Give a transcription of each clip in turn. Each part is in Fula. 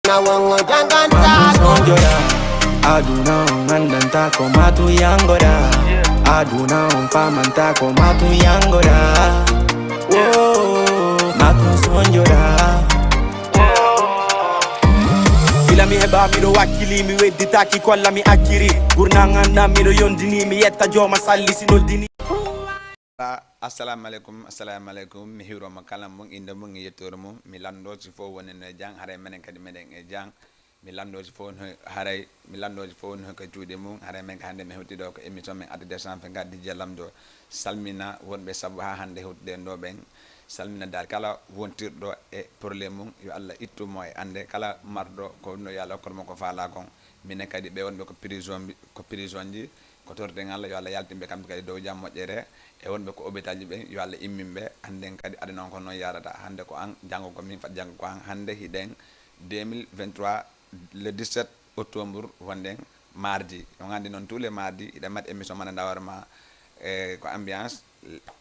na wango janganta sonjora aduna mandanta ko matu yangora aduna famanta ko matu yangora oh matu sonjora bila mi heba mi do wakili mi weddita ki kolla mi akiri gurnanga na mi do yondini mi yetta joma salli sinoldini. Assalamu alaikum mi hiro makalam mum inda mum yettor mum mi lando ci fo wonene jang hare menen kadi meden e jang mi lando ci fo hare mi lando ci fo ko juude mum hare men hande mi hewti do ko émission men adde décembre gaddi jelam do salmina wonbe sabu ha hande hewtude do ben salmina dal kala wontirdo e problème mum yo Allah ittu moy ande kala mardo ko no yalla ko ko faala kon minen kadi be wonbe ko prison ji ko torde ngalla yo Allah yaltimbe kambe kadi dow jam mojjere e wonbe ko obetaji be yo Allah immimbe hande kadi ade non ko non yarata hande ko an jango ko min fat jango ko an hande hiden 2023 le 17 octobre wonden mardi on andi non tous les mardi ida mat émission man ndawarma ko ambiance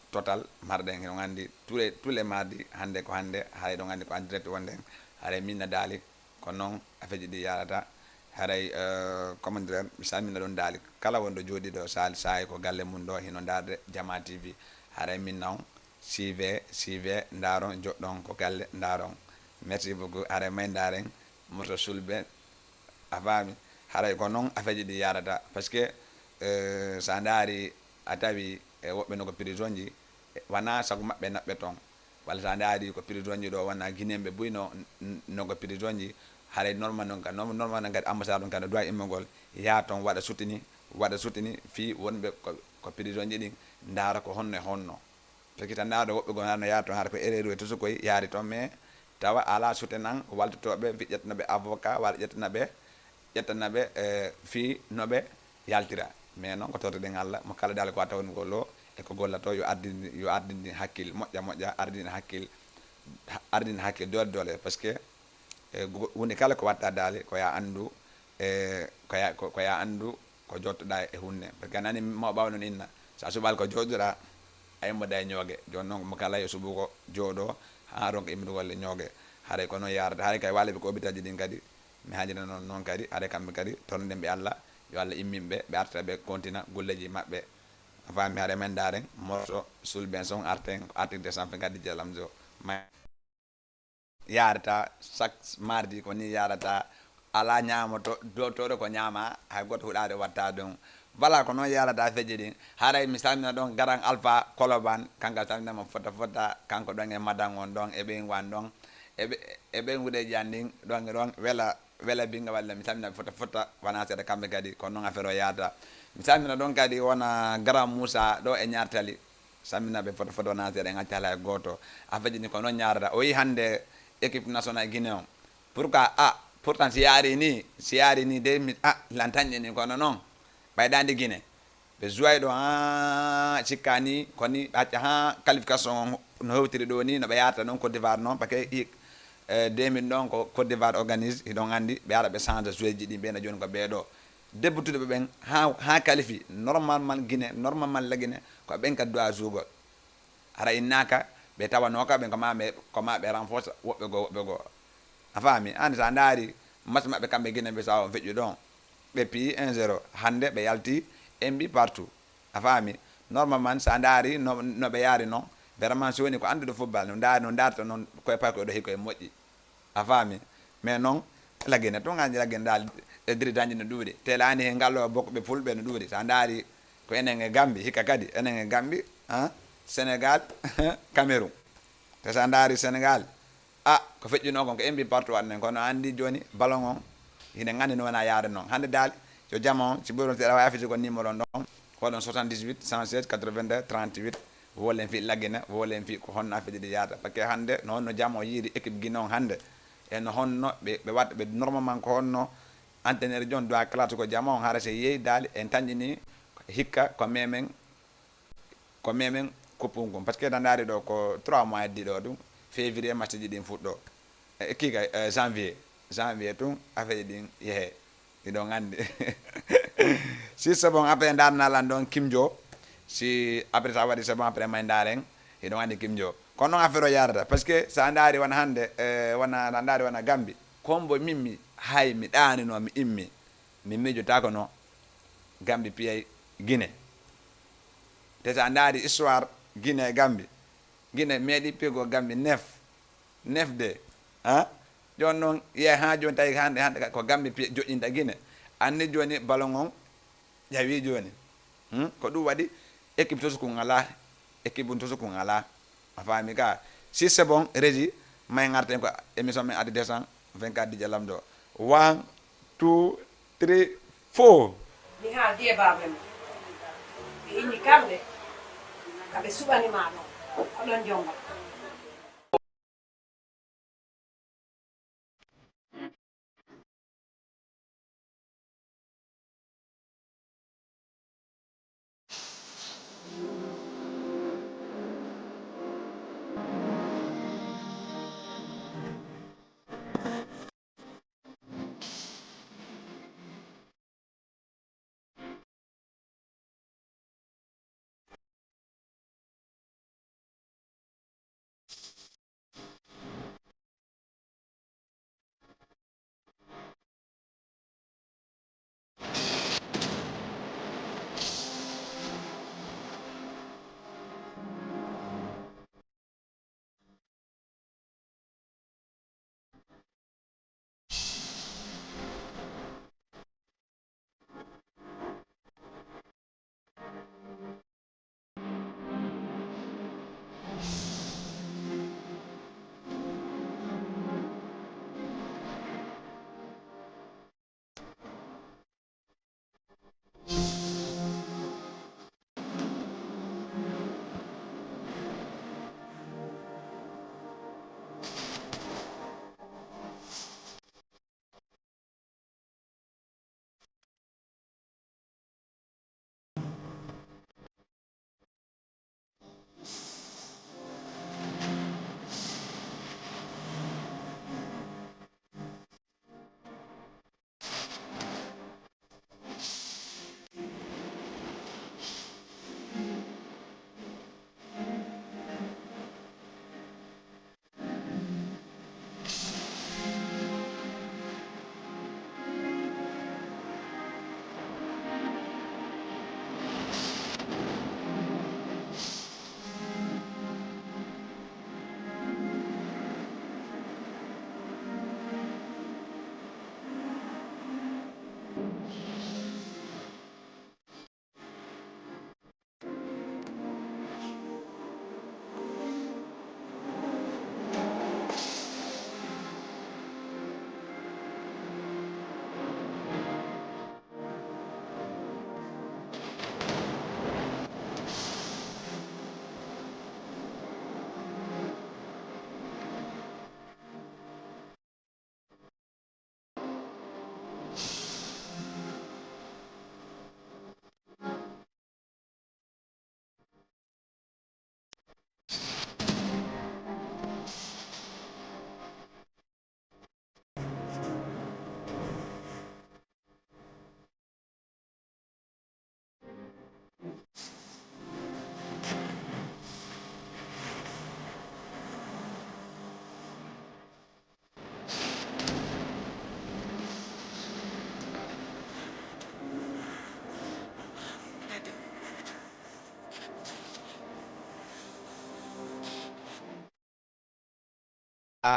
total marden on andi tous les mardi hande ko hande hay do andi ko en direct wonden hare minna dali ko non afeji di yarata haray comment dire misamina don dali kala wondo jodi do sal say ko galle mun do hino darde Jama TV haray min naw CV ndaron joddon ko galle ndaron merci beaucoup haray may ndaren moto sulbe afami haray ko non afeji di yarata parce que sa ndari atawi e wobbe no ko prison ji wana sagu mabbe nabbe ton wala sa ndari ko prison ji do wana ginembe buyno no ko prison ji hare normal non kan normal non gad ambassade on kan do ay immogol ya ton wada sutini fi wonbe ko prison ji din ndara ko honno parce que tan ndara wobbe go nana ya ton har ko erreur to so koy yaari ton mais tawa ala sutenan waltotobe vijetnabe avocat wala jettanabe fi nobe yaltira mais non ko torde den Allah mo kala dal ko tawon ko lo e ko gollato yo ardini hakkil moƴƴa ardini hakkil dole parce que woni kala ko watta dale ko ya andu ko ya andu ko jottoda e hunne parce que nani mo bawno inna sa subal ko jodora ay mo day ñoge jon non mo kala yo subu ko jodo ha ronko imdu walla ñoge hare ko no yarda hare kay walabe ko obitaji din kadi mi hajina non kadi hare kambe kadi ton dembe Allah yo Allah immimbe be arta be kontina golleji mabbe fami hare men daren morto sul ben son arten décembre kadi jalam jo yarata chaque mardi ko ni yarata ala nyama to do ko nyama hay goto hudade watta don wala ko non yarata feje din haray mi salmina don garang alpha koloban kanka salmina mo fota kanko don e madangon don e be wan don e be wude janding don wela binga walla mi salmina fota wana sede kambe kadi ko non affaire o yarata mi salmina don kadi wona garam Moussa do e nyartali salmina be fota wana sede ngacala e goto afeje ni ko non yarata o yi hande équipe nationale guinéen pourtant si yari ni de lantagne ni kono non baydande Guinée be jouay do cikani koni qualification no hewtiri do ni no be yata non Côte d'Ivoire non parce que 2000 don ko Côte d'Ivoire organise don andi be ara be changer jouer ji di be na jon ko be do debbutude be ben ha qualifie normalement Guinée la Guinée ko ben ka do azugo ara inaka be tawano ka ben ko ma be renforce wobbe go afami an sa ndari masma be kambe Guinée be sawo fejju don be pi 1-0 hande be yalti embi partout afami normalement sa ndari no be yari non vraiment so woni ko andude football no darta non ko pa ko do hiko e moƴƴi afami mais non la Guinée to ngandi la Guinée dal e diri dañi no duude telani he ngallo bokko be fulbe no duude sa ndari ko enen e Gambie hikka kadi enen e Gambie Sénégal Cameroun te sa ndari Sénégal ko fejjuno ko embi partout wannen kono andi joni ballon on ina ngani no wana yaade non hande dal yo jamon ci boron te wa afiji ko numéro don ko don 78 116 82 38 wolen fi lagina wolen fi ko honna afiji di yaada parce que hande non no jamo yiri équipe ginon hande e no honno be wadde be normalement ko honno entraîneur jon do classe ko jamon harase yeyi dal en tanjini hikka ko memen ko pungum parce que dandari do ko 3 mois di do dum février match ji din fuddo e kika janvier tun affaire din yehe ido ngandi si c'est bon après ndarna lan don Kimjo si après ça wadi c'est bon après may ndaren ido ngandi Kimjo kono affaire o yarata parce que sa ndari wana hande wana ndari wana Gambi kombo mimmi hay mi ɗani no mi immi mi mijota ko no Gambie piyay Guinée te sa ndaari histoire Guinée Gambie Guinée meeɗi pigo Gambie nef de jon noon ye ha joni tawi hande ko Gambie piye joƴƴinta Guinée anni joni ballon on ƴawi joni ko ɗum waɗi équipe to suku ngala équipe to suku ngala a faami ka si c'est bon régi may ngarten ko émission men adi décembre 24 DJ Lamdo 1 2 3 4 mi haaldi e babem ɓe inni kamɓe kaɓe suɓanima ɗon oɗon jonga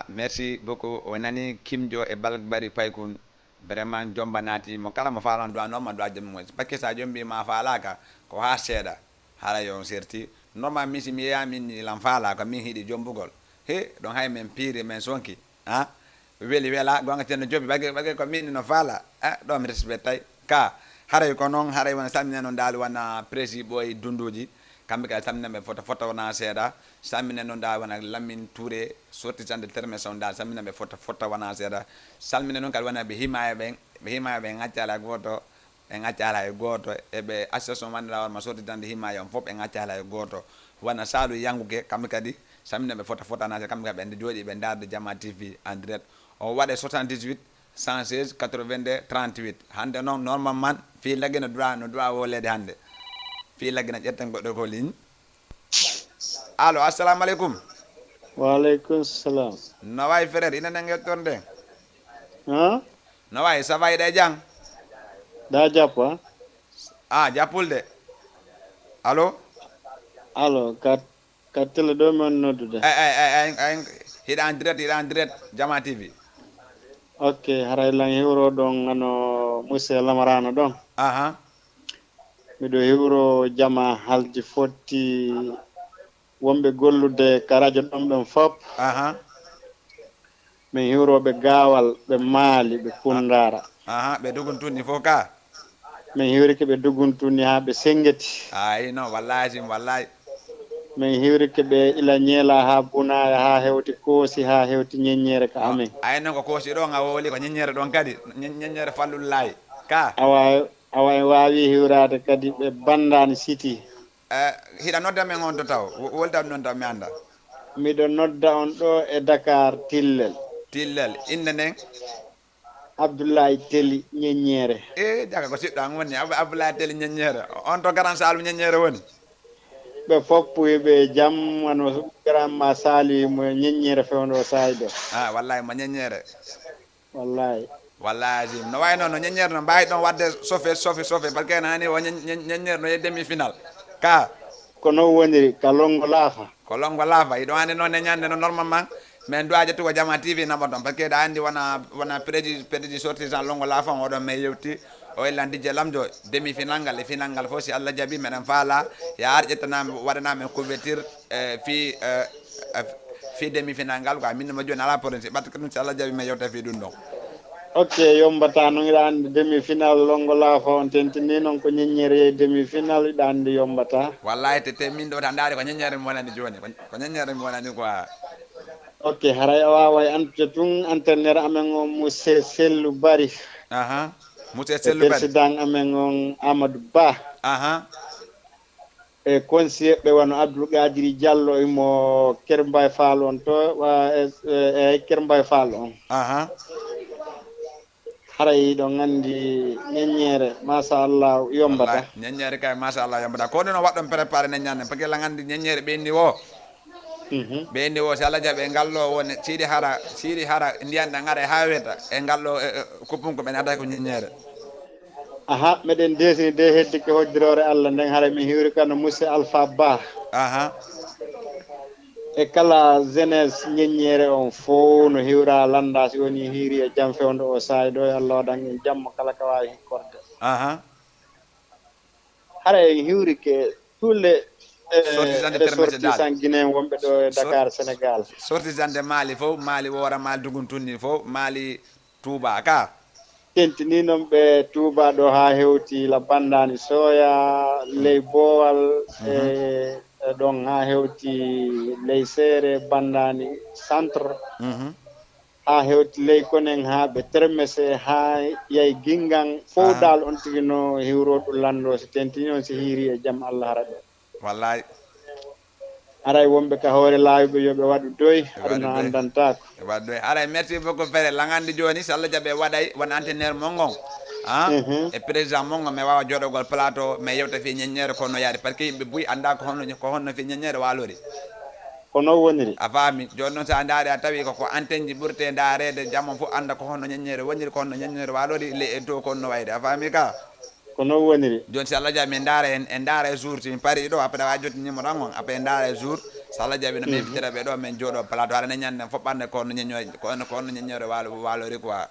merci beaucoup o nani kimjo e balbari paykun vraiment jomba naati mo kala mo faalan do no ma do ajam mo parce que sa jombi ma faalaka ko ha seeda hala yon serti normal misi mi yamin ni lam faala ko min hidi jombugol he don hay men pire men sonki weli wela gonga ten jobbi bage ko min no faala do mi respectay ka haray ko non haray wona samina non dal wana presi boy dunduji kambe ka samina me foto wana seeda samina non da wana Lamine Touré sorti jande terme son dal samina me foto wana seeda samina non kal wana be himaya be ngacala goto e ngacala e goto e be association wanda ma sorti jande himaya on fop e ngacala e goto wana salu yanguke kambe kadi samina me foto na kambe ka be jodi be darde Jama TV en direct o wade 78 116 82 38 hande non normalement fi lagina droit wolede hande fi lagina jetten goddo ko ligne allo assalamu alaikum wa alaikum salam no way frère ina nang yettonde ha no way ça va ide jang da jappa jappul de allo allo ka tele do man noddude ay hiɗa en direct Jama TV ok haray lan hewro ɗon ano monsieur lamarana ɗon miɗo hewro jama halji fotti wonɓe gollude ka radio ɗon ɗon fop min hewroɓe gawal ɓe maali ɓe kundara ɓe duguntunni fof ka min hewrike ɓe duguntunni ha ɓe sengeti ayi non wallahi min hewrike ɓe ila ñeela ha bunaya ha hewti koosi ha hewti ñeññere ka amen ay non ko koosi ɗon a woli ko ñeññere ɗon kadi ñeññere fallullahi ka awa en wawi hewrade kadi ɓe bandani siti hiɗa nodda men on to taw wolda noon taw mi anda miɗo nodda on ɗo e Dakar Tillel inde nden Abdoulaye Teli ñeññere jaga ko siɗɗo woni Abdoulaye Teli ñeññere on to garan salmu ñeññere woni ɓe foppuɓe jam wano granma sali mo ñeññere fewndo sayi ɗo wallahi mo ñeññere wallahi no way noon no ñeññere no mbawi ɗon wadde sofe par ce que nani o ñeññere no ye demi final ka ko non woniri ka longo laafa iɗo andi noon neñande no normalement mais doa ƴettu ko Jama TV naɓa ɗon par ce que ɗa andi wona prédi sortisan longo laafa oɗon mais yewti o illan Dj Lamjo demi final ngal e final ngal fof si Allah jaaɓi meɗen faala yaar ƴettanami waɗanami couverture fi demi final ngal quoi minne mo joni ala probléme si ɓatta ɗum si Allah jaaɓi mi yewta fi ɗum ɗon ok yombata noon iɗa andi demi final longo laafa on tentini noon ko ñeññere demi final iɗa andi yombata wallahi te min ɗo tan ndaari ko ñeññere mi wonani joni ko ñeññere mi wonani quoi ok haray a wawa e antude tun internet amen on monsieur Sellou Bari monsieur Sellou Bari président amen on Amadou Ba e conseiller ɓe wano Abdoul Gadiri Diallo imo Kermbay Fall on to e Kermbay Fall on haray ɗo gandi ñeññere machallah yombata ñeññere kay machallah yombata ko ɗum no waɗɗon préparé neññande par ce que la gandi ñeññere ɓenni o ɓenni o si Allah jaaɓi e ngallo woni siidi hara ndiyan ɗan ara ha weta e ngallo kuppunko ɓen adata ko ñeññere meɗen desini de heddi ke hoddirore Allah nden haara min hiwri kano monsieur Alpha Ba e kala jeunesse ñeññere on fo no hiwra landa si woni hiiri e jam fewndo o sayi ɗo e Allah waɗan en jamma kala ka wawi hikkorde hara en hiwri ke tulle sortisan guinéen wonɓe ɗo e Dakar Sénégal sortisande Mali fof Mali wora Mali duguntunni fof Mali Touba ka tentini noon ɓe Touba ɗo ha hewti la bandani soya ley bowal e ɗon ha hewti ley seere bandani centre ha hewti ley konen ha ɓe termese ha yay gingan fof dal on tigi no hiwro ɗum lando si tentini on si hiiri e jaam Allah hara ɗo wallahi aray wonɓe ka hoore laawiɓe yoɓe waɗu doy aɗuna andantako waɗu doy aray merci beaucoup frère langandi joni so Allah jaaɓe waɗay won antenaire mongon e président mongon mi wawa joɗogol plateau mais yewta fi ñeññere kono yaari par ce que yimɓe buy anda ko honno fi ñeññere walori ko non woniri a faami joni noon sa daari a tawi koko antenne ji ɓurte daarede jamma fof anda ko honno ñeññere woniri ko honno ñeññere walori le en to konno wayde a faami ka ko non woniri joni si Allah jaaɓi min daara en daara e jour si min paari ɗo après wawi jotti numéro an on après en daara e jour so Allah jaaɓi no min invitira ɓe ɗo min jooɗo plateau haɗa ñande foɓɓande ko honno ñeññore ko honno ñeññore walori quoi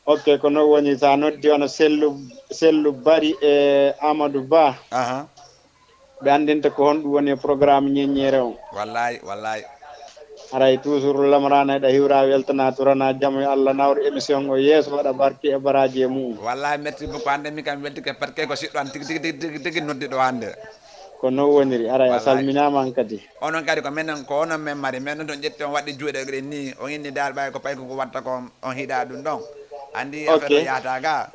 ok ko non woni sa noddi ono Sellou Bari e Amadou Ba ɓe andinta ko honɗum woni programme ñeññere on wallahi haray toujours lamarana eɗa hiwra weltana turana jaam yo Allah nawru émission o yeeso waɗa barki e baraji e mum wallahi merci beaucoup hande mi kam weltike par ce que ko siɗɗo an tigi noddi ɗo hande ko non woniri aray a salminama an kadi onon kadi ko minen ko onon men mari mais noon to ƴetti on waɗɗi juuɗe ɗen ni on inni dal ɓay ko pay ko watta ko on hiiɗa ɗum ɗon andi affaire o yahata ga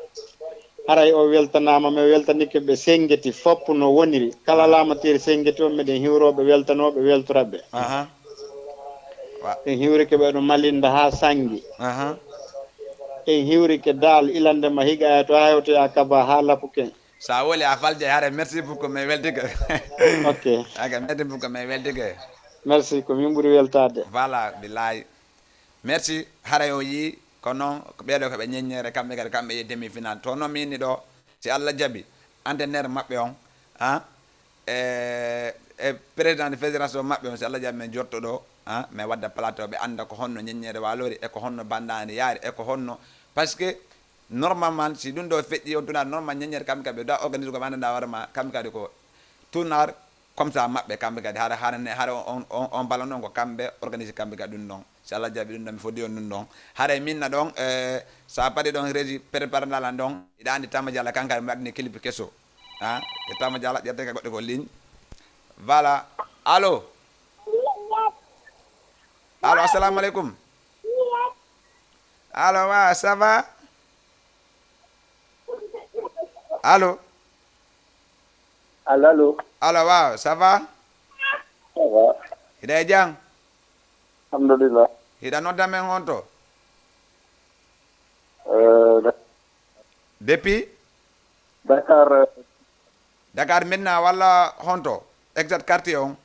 haray o weltanama mi weltanike ɓe sengeti fopp no woniri kala lamateri sengeti on meɗen hiwroɓe weltanoɓe weltoraɓe en hiwrike ɓeɗo malinda ha sangi en hiwrike dal ilandema higa to hewtoya kaba ha lapuken sa woli a falde hare merci beaucoup mi weltike ok aga merci beaucoup mi weltike merci ko min ɓuuri weltade voilà billahi merci haray o yi kono ko ɓeeɗo koɓe ñeññere kamɓe kadi kamɓe e demi final to noon min ni ɗo si Allah jaɓi entraîneur maɓɓe on e président de fédération maɓɓe on si Allah jaɓi min jotto ɗo min wadda plateau ɓe anda ko honno ñeññere walori e ko honno bandani yaari e ko honno par ce que normalement si ɗum ɗo feƴƴi on tournage normal ñeññere kamɓe kadi ɓe dowa organise ko ɓe anndanɗa warma kamɓe kadi ko tournage comme ça maɓɓe kamɓe kadi haɗa on ballon ɗon ko kamɓe organise kamɓe kadi ɗum ɗon si Allah jaɓi ɗum ɗon mi foddi on ɗum ɗon haɗa minna ɗon sa paɗi ɗon régi préparé ndalan ɗon iɗa andi Tamba Diallo kankadi mi waɗini clip kesso e Tamba Diallo ƴette ka goɗɗe ko ligne voilà allo assalamu aleykum allo wa ça va allo allo waaw ça va hiɗa e jang alhamdulillah hiɗa nodda men on to depuis Dakar Medina walla honto exact quartier on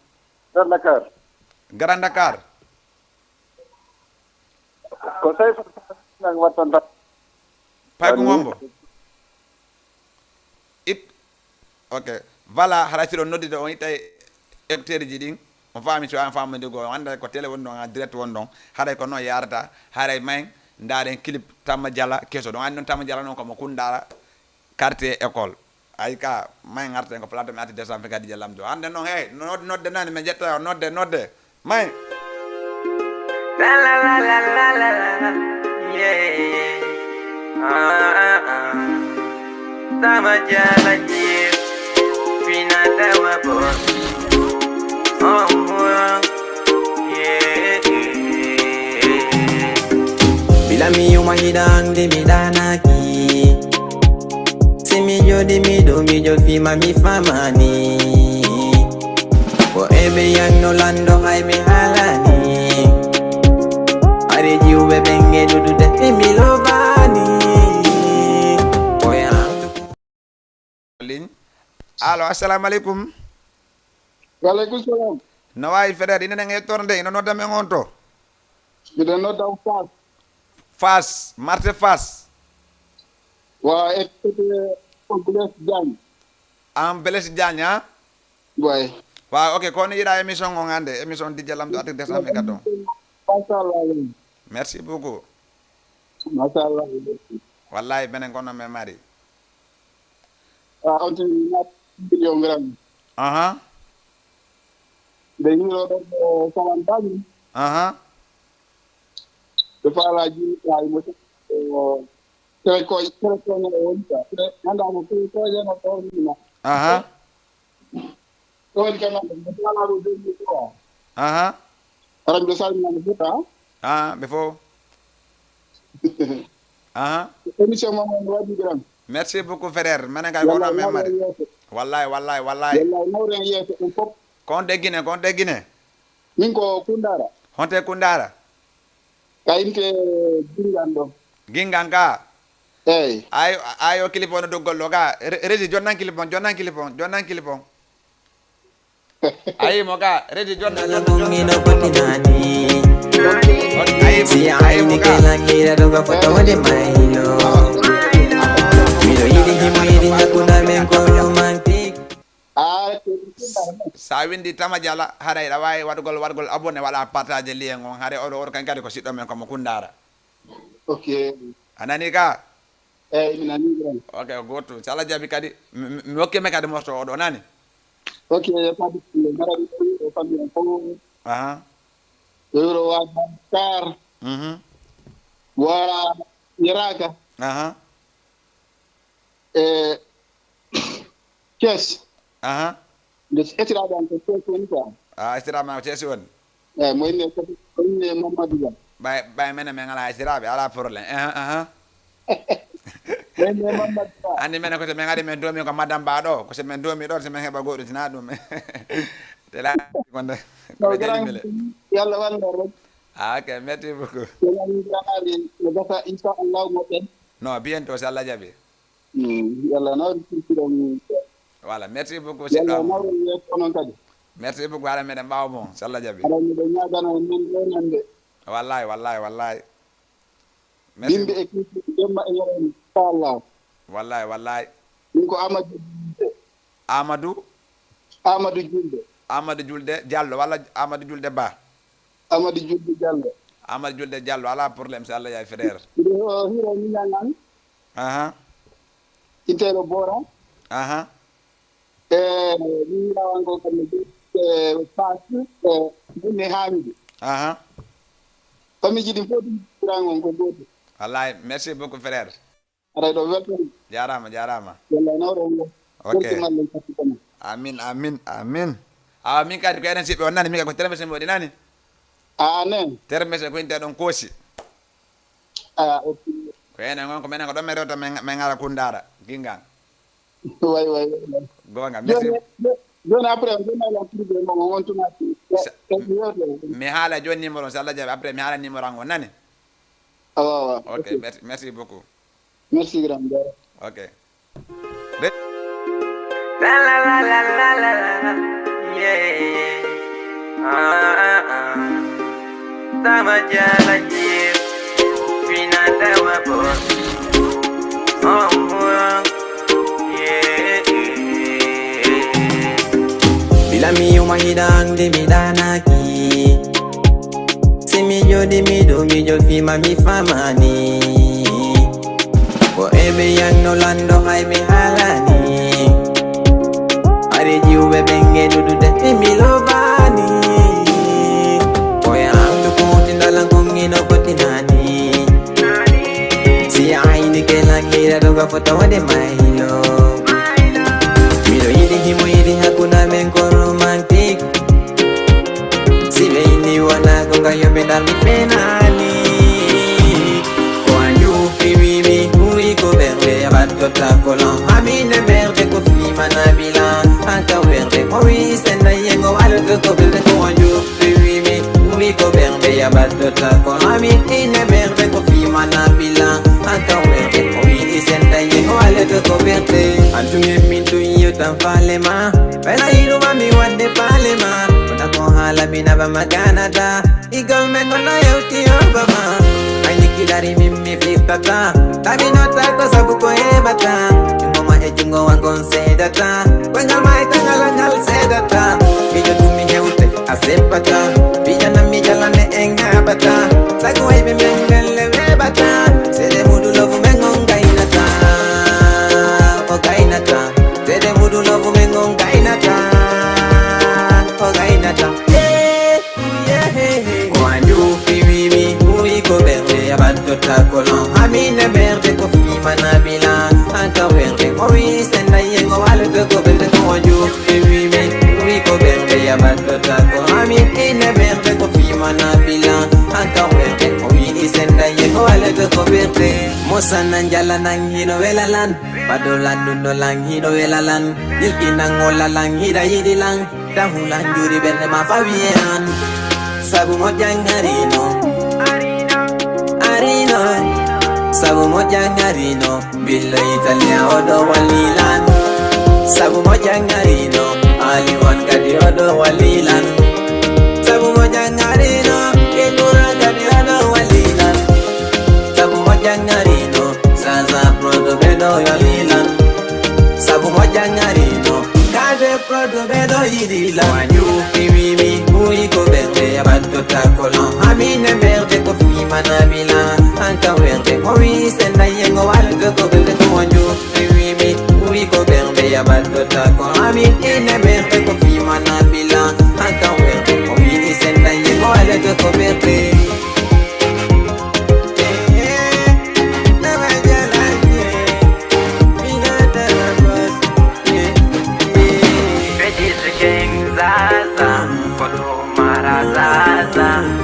Grand Dakar ko tawi nang wattanta pay ko ngombo ok voilà haɗa siɗo noddide on itta écouteur ji ɗin on faami so an famode go anda ko télé woni ɗon en direct woni ɗon haɗay ko noon yarata haɗay mayn ndaaren clip Tamba Diallo kesso ɗon andi noon Tamba Diallo noon komo kundara quartier école ay ka may garten ko plateau mi atti décembre kadi jallam do hande noon hey nodde nani mi jetta nodde may la la la la la la la yeah Tamba Diallo yeah fina dawa bo bila mi yuma hidang di midanaki Semijo di mido fi mami famani Ko ebe yang no lando hai me halani Are jiwe benge dudu de mi lovani Lin allo assalamu alaikum waleykum salam no wawi frère ina nge torde ina nodda men on to mbiɗa nodda Fass marché Fass wa ettede Blaise Diagne Blaise Diagne way wa ok kono yiɗa émission on hande émission Dj Lamdo arti décembre gadon machallah merci beaucoup machallah wallahi benen kono men mari on tini million gram de hiroɗo ko sawantaji ɓe faalaji ay mo tere koñe o woni ka anda ko koƴeno ko wonina ɗon kana ɓe faalaɗo deñi ko aran ɓe salminano fota ɓe fof émission mamon waɗi gram merci beaucoup frère menen kay kono men mari wallahi nawren yeeso ɗum fof kon deggine min ko Kundara honte Kundara kayinte gingan ɗo gingan ka eyyi ayo clip ono doggol ɗo ka régi jonnan clip on ayi mo ka régi jonnan sa windi Tamba Diallo haɗa ɗa wawi waɗgol abonné waɗa partage lien on haɗa oɗo kan kadi ko siɗɗo men komo Kundara ok a nani ka eyyi mi nani gram ok goto so Allah jaaɓi kadi mi hokkime kadi morto oɗo nani ok kadi garaɗi o famille en fof wuro wa Dakar wa Yaraka e Thiès nde etiraɓe an ko Thiès woni quoi estiraɓe ko Thiès woni eyyi mo inni Mamadou Dia ɓay menen min ala estiraɓe ala probléme ɓenne Mamadou Dia andi menen ko so min ari min doomi ko madame Ba ɗo ko so min doomi ɗo so min heeɓa goɗɗo tina ɗum tela konde koɓe jalimile yallah wallah rek ok merci beaucoup sonaani no gasa inchallahu moƴƴen non bientôt so Allah jaaɓi yallah nawri kirkiɗon voilà merci beaucoup yallah nawren yeeso noon kadi merci beaucoup haɗa meɗen ɓawa bon so Allah jaaɓi aɗa miɗo ñagano min ɗonande wallahi merci bimɓe e kiikiiɗe jemma e yore inchallah. wallahi min ko amadou Amadou julde diallo walla amadou julde ba Amadou Julde Diallo ala problème so Allah yahi frère o hiro miñangan intero bora min rawan ko kam pass minne Hamidou famille ɗi fof ɗum ko goto wallahi merci beaucoup frère aɗa ɗo weltani jarama walla nawro ok amin awa min kadi ko enen siɓɓe on nani min kadi ko termese mi waɗi nani nen termese ko inte ɗon koosi ok ko enen gon ko minen ko ɗon mi rewta min ngara kundara gingan way gonga merci joni après jonalan privé mo on tumati mi haala joni numéro so Allah jaaɓi après mi haala numéro an o nani wawa ok merci beaucoup merci grand ok La la la la la la la, yeah. Tama jala jir, fina tawa boss. Yeah. Bila mi umahida ande midanaki. Simi jodi mi do mi jodi mami famani. Ko ebe yang no lando hai mi halani. Jiwe benge dudu de mi lovani Oya amdu kutin dalang kungino potinani Si aini kelang hira doga foto wade mailo Milo yidi himo yidi hakuna menko romantik Si beini wana gonga yobe dami penani Kwa yupi bibi hui ko berde abato takolon Amine berde ko fima nabilan Anta verde, oui, senda yengo alto ko belde ko anju Piwimi, oui ko berde ya batota ko ami ine berde ko fima na bila Anta verde, oui, senda yengo alto ko berde Antu mintu iyo tan falema Pela ilu mami wande falema Kona ko hala binaba makanada Igol mengo na yauti obama Ainiki dari mimi flippata Tabi nota ko sabu ko hebata Jungo wangon sedata Wengal mai tangalangal sedata Bijo dumi heute asepata Bija na mijalane engabata Sagu waibi mengele webata Sede mudu lovu mengon gainata O gainata Sede mudu lovu mengon gainata O gainata Kwanju piwiwi Uiko berde Abato takolon Amine berde Kofi manabila Anta verde Owi senda yengo alto ko belde ko wanju Uwi ko berde Abato tako Ami ine berde Kofi manabila Anta verde Owi senda yengo alto ko berde Mosa nanjala nang hino welalan Padolan nuno lang hino welalan Nilki nang ola lang hida hidilang Dahulan juri berde mafabian Sabu mojang harino Sabu moja ngarino Bila Italia odo walilan Sabu moja ngarino Aliwan kadi odo walilan Sabu moja ngarino Kekura kadi odo walilan Sabu moja ngarino Sasa prodo bedo walilan Sabu moja ngarino Kade prodo bedo yidilan Wanyu piwimi Ui ko berde Abato takolon Amine berde ko fima nabila Anta verde Owi senda yengo alto ko belde ko wanju Piwimi Ui ko berde Abato tako Ami ine berde ko fima nabila Anta verde Owi senda yengo alto ko berde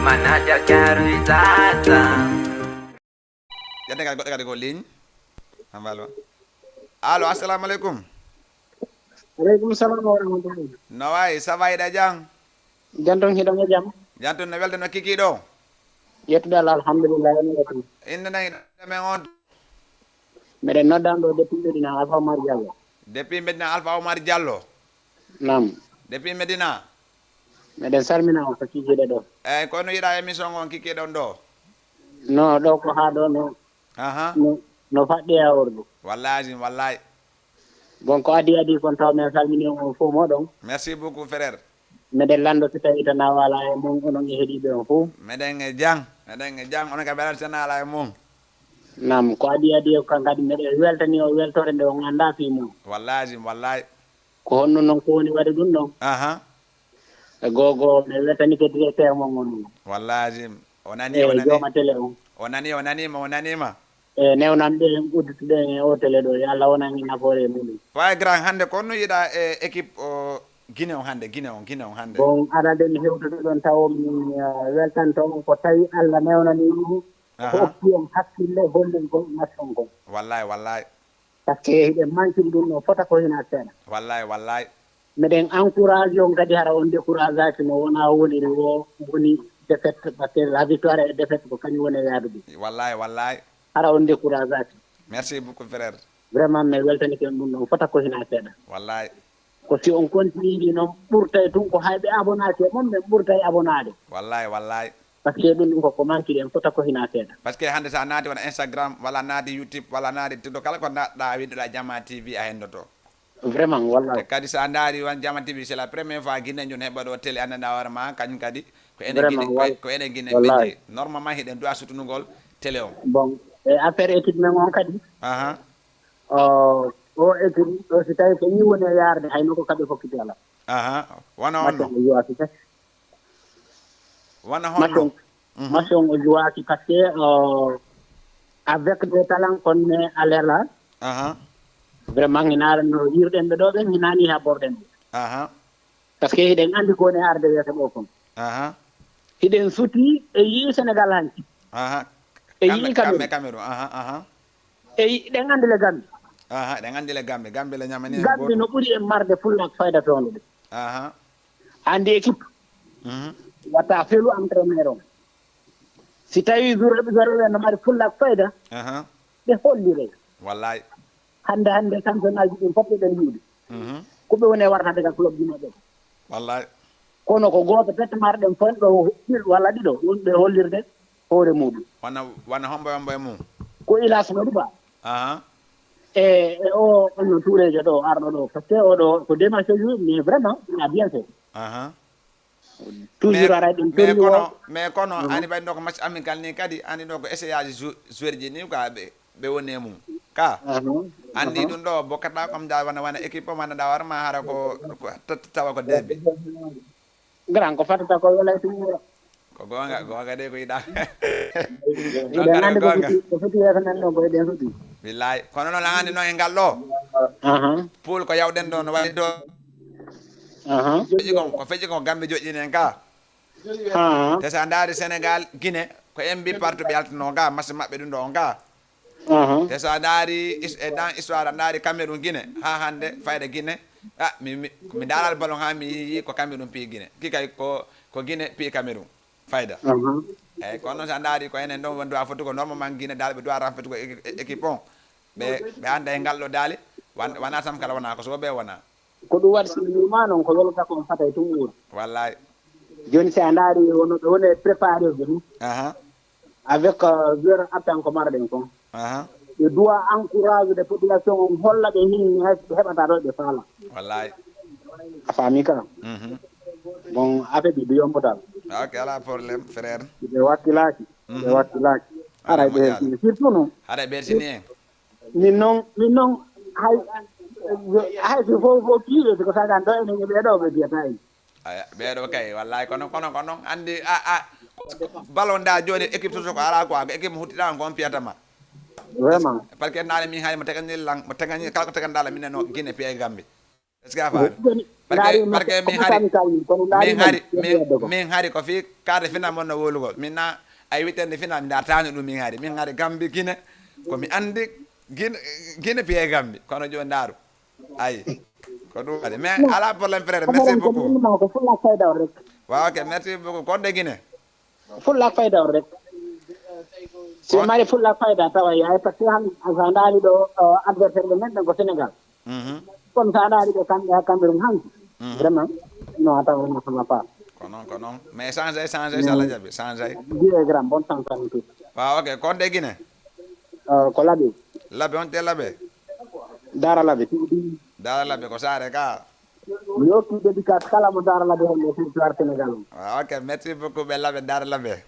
Manaja karu zaza Yadda kadi ko ligne allo assalamu alaikum aleykum salam wa rahmatullahi no way ça va ida jang janton hiɗomo jaam janton no welde no kikiɗo yettude Allah alhamdulillah inde nani men on miɗen noddan ɗo depuis Medina Alpha Oumar Diallo depuis Medina Alpha Oumar Diallo nam depuis Medina miɗen salmina on ko kikiɗe ɗo kono yiɗa émission on kikiɗon ɗo no ɗo ko ha ɗo no aha no faɗɗi e wordu wallahi wallahi bon ko adi kon taw men salmini on fof moɗon merci beaucoup frère meɗen lando so tawi tan wala e mum onon e heeɗiɓe on fof meɗen e jang onon ka ɓeɗata tan ala e mum nam ko adi kan kadi meɗen weltani o weltore nde on anda fi mum wallahi ko honno noon ko woni waɗi ɗum ɗon aha e gogo mi weltani ke directeur mon on wallahi onani jooma télé on onanima e newnamɓe uddituɗen e o télé ɗo yo Allah wonani nafoore e muɗum way grand hande ko no yiɗa e équipe o Guinée on hande bon aɗa nden hewtude ɗon taw mi weltanto on ko tawi Allah newnani ɗum ko oppi en hakkille hollirgol nation kon wallahi par ce que hiɗen manquiri ɗum ɗo fota ko hina seeɗa wallahi meɗen encourage on kadi hara on décourage aki no wona woniri o woni défaite par ce que la victoire et défaite ko kañum woni yaadude wallahi hara on décourage aki merci beaucoup frère vraiment mi weltanike on ɗum ɗon fota ko hina seeɗa wallahi ko si on continue noon ɓurtay tun ko hayɓe abonake mon ɓen ɓurtay abonade wallahi par ce que ɗum ɗum koko manquiri en fota ko hina seeɗa par ce que hande sa naati wona Instagram walla naati YouTube walla naati tiddo kala ko naɗɗa wiɗoɗa Jama TV a hendoto vraiment wallahi kadi sa daari wan Jama TV c'est la première fois Guinée jon heɓa ɗo télé anndanɗa hoore ma kañum kadi ko enen Guinée ɓeje normalement hiɗen duwa sutunugol télé o bon e affaire équipe men on kadi aha o équipe o si tawi ko ni woni e yarde hayno ko kaɓe fokkiti ala aha wona onno wona honno match on o jouaki par ce que avec des talents konne alela aha vraiment no yirɗen ɓe ɗo ɓen hinani ha borɗen ɓe aha par ce que hiɗen andi ko woni arde wiyete ɗo kon aha hiɗen suti e yii Sénégal hanki aha e yii Cameroun aha e ɗen andi le Gambie aha ɗen andi le Gambie le ñamani Gambie no ɓuuri en marde fullak fayda toon ɗe aha andi équipe watta felu entraîneur on si tawi jourɓe no mari fullak fayda ɓe hollire wallahi hande championnat ji ɗin fof ɓeɗen yiide ko ɓe woni e wartade ka club jima ɓe wallahi kono ko gooto pette marɗen fon ɗo walla ɗiɗo ɗum ɓe hollirde hoore muɗum wana hombo e mum ko Ilas no ɗuɓa e o no tourejo ɗo arɗo ɗo par ce que oɗo ko démarche jour mais vraiment il a bien fait toujours ara ɗum mais kono ani ɓayni ɗo ko match amical ni kadi ani ɗo ko essayage joueur ji ni quoi ɓe woni e mum ka andi ɗum ɗo bokkata comme da wana équipe o mannaɗa warma hara ko tawa ko derby grand ko fatata ko welay tumura ko gonga de ko yiɗa ko foti yeeso nan ɗon ko eɗen foti billahi kono noon andi noon e ngal ɗo pool ko yawɗen ɗo no waɗi ɗo ko feƴi kon Gambie joƴƴini en ka te sa daari Sénégal Guinée ko en mbi partout ɓe yaltano ga match maɓɓe ɗum ɗo on ka te sa daari dans histoire a daari Cameroun Guinée ha hande fayda Guinée mi daaral ballon ha mi yi ko Cameroun pi Guinée kikay ko Guinée pi Cameroun fayda eyyi kono noon sa daari ko enen ɗon won duwa foti ko normalement Guinée daal ɓe duwa renfete ko équipe on ɓe anda e ngal ɗo daali wona sam kala wona ko soɓe wona ko ɗum waɗi so wima noon ko welata kon fata e tum wuuro wallahi joni si a daari wono ɓe woni préparé ɓe ɗum avec joueur attan ko marɗen kon ɓe doit encourage de population on holla ɓe hinni hay heɓata ɗo ɓe faala wallahi a faami ka bon affaire ɗi yombotal ok ala probléme frère ɓe wakkilaki ara ɓe surtout noon haɗa ɓertini en min noon hay so fof piirede ko sagan ɗo enen ɓeɗo ɓe biyata en ɓeɗo kay wallahi kono andi ballon da joni équipe toto ko ala quoi ko équipe mo huttiɗa ko on piyatama vraiment par ce que naale min haali mo tagani kala ko tagandala minen no Guinée piye Gambie est ce que a faami par que min haari ko fi cadre final mon no wolugol min na ay wittende final mi dartani ɗum min haari Gambie Guinée komi andi Guinée piye Gambie kono joni daaru ayi ko ɗum waɗi mais ala probléme frère merci beaucoup ko fullak fayda o rek waaw ok merci beaucoup kon de Guinée fullak fayda o rek si mari fullak fayda tawa yahay par ce que han sa daari ɗo adversaire ɓe men ɗen ko Sénégal kono sa daari ɓe kamɓe ha Cameroun hanki vraiment non a tawa wona sama part ko noon mais changé so Allah jaaɓi changé jiye grand bonne chance à nous tous waaw ok kon de Guinée ko laɓe labe on te labe dara laɓe dara labe ko sare ka mi hokki dédicace kala mo dara laɓe hon e territoire sénégal o ok merci beaucoup be labe dara labe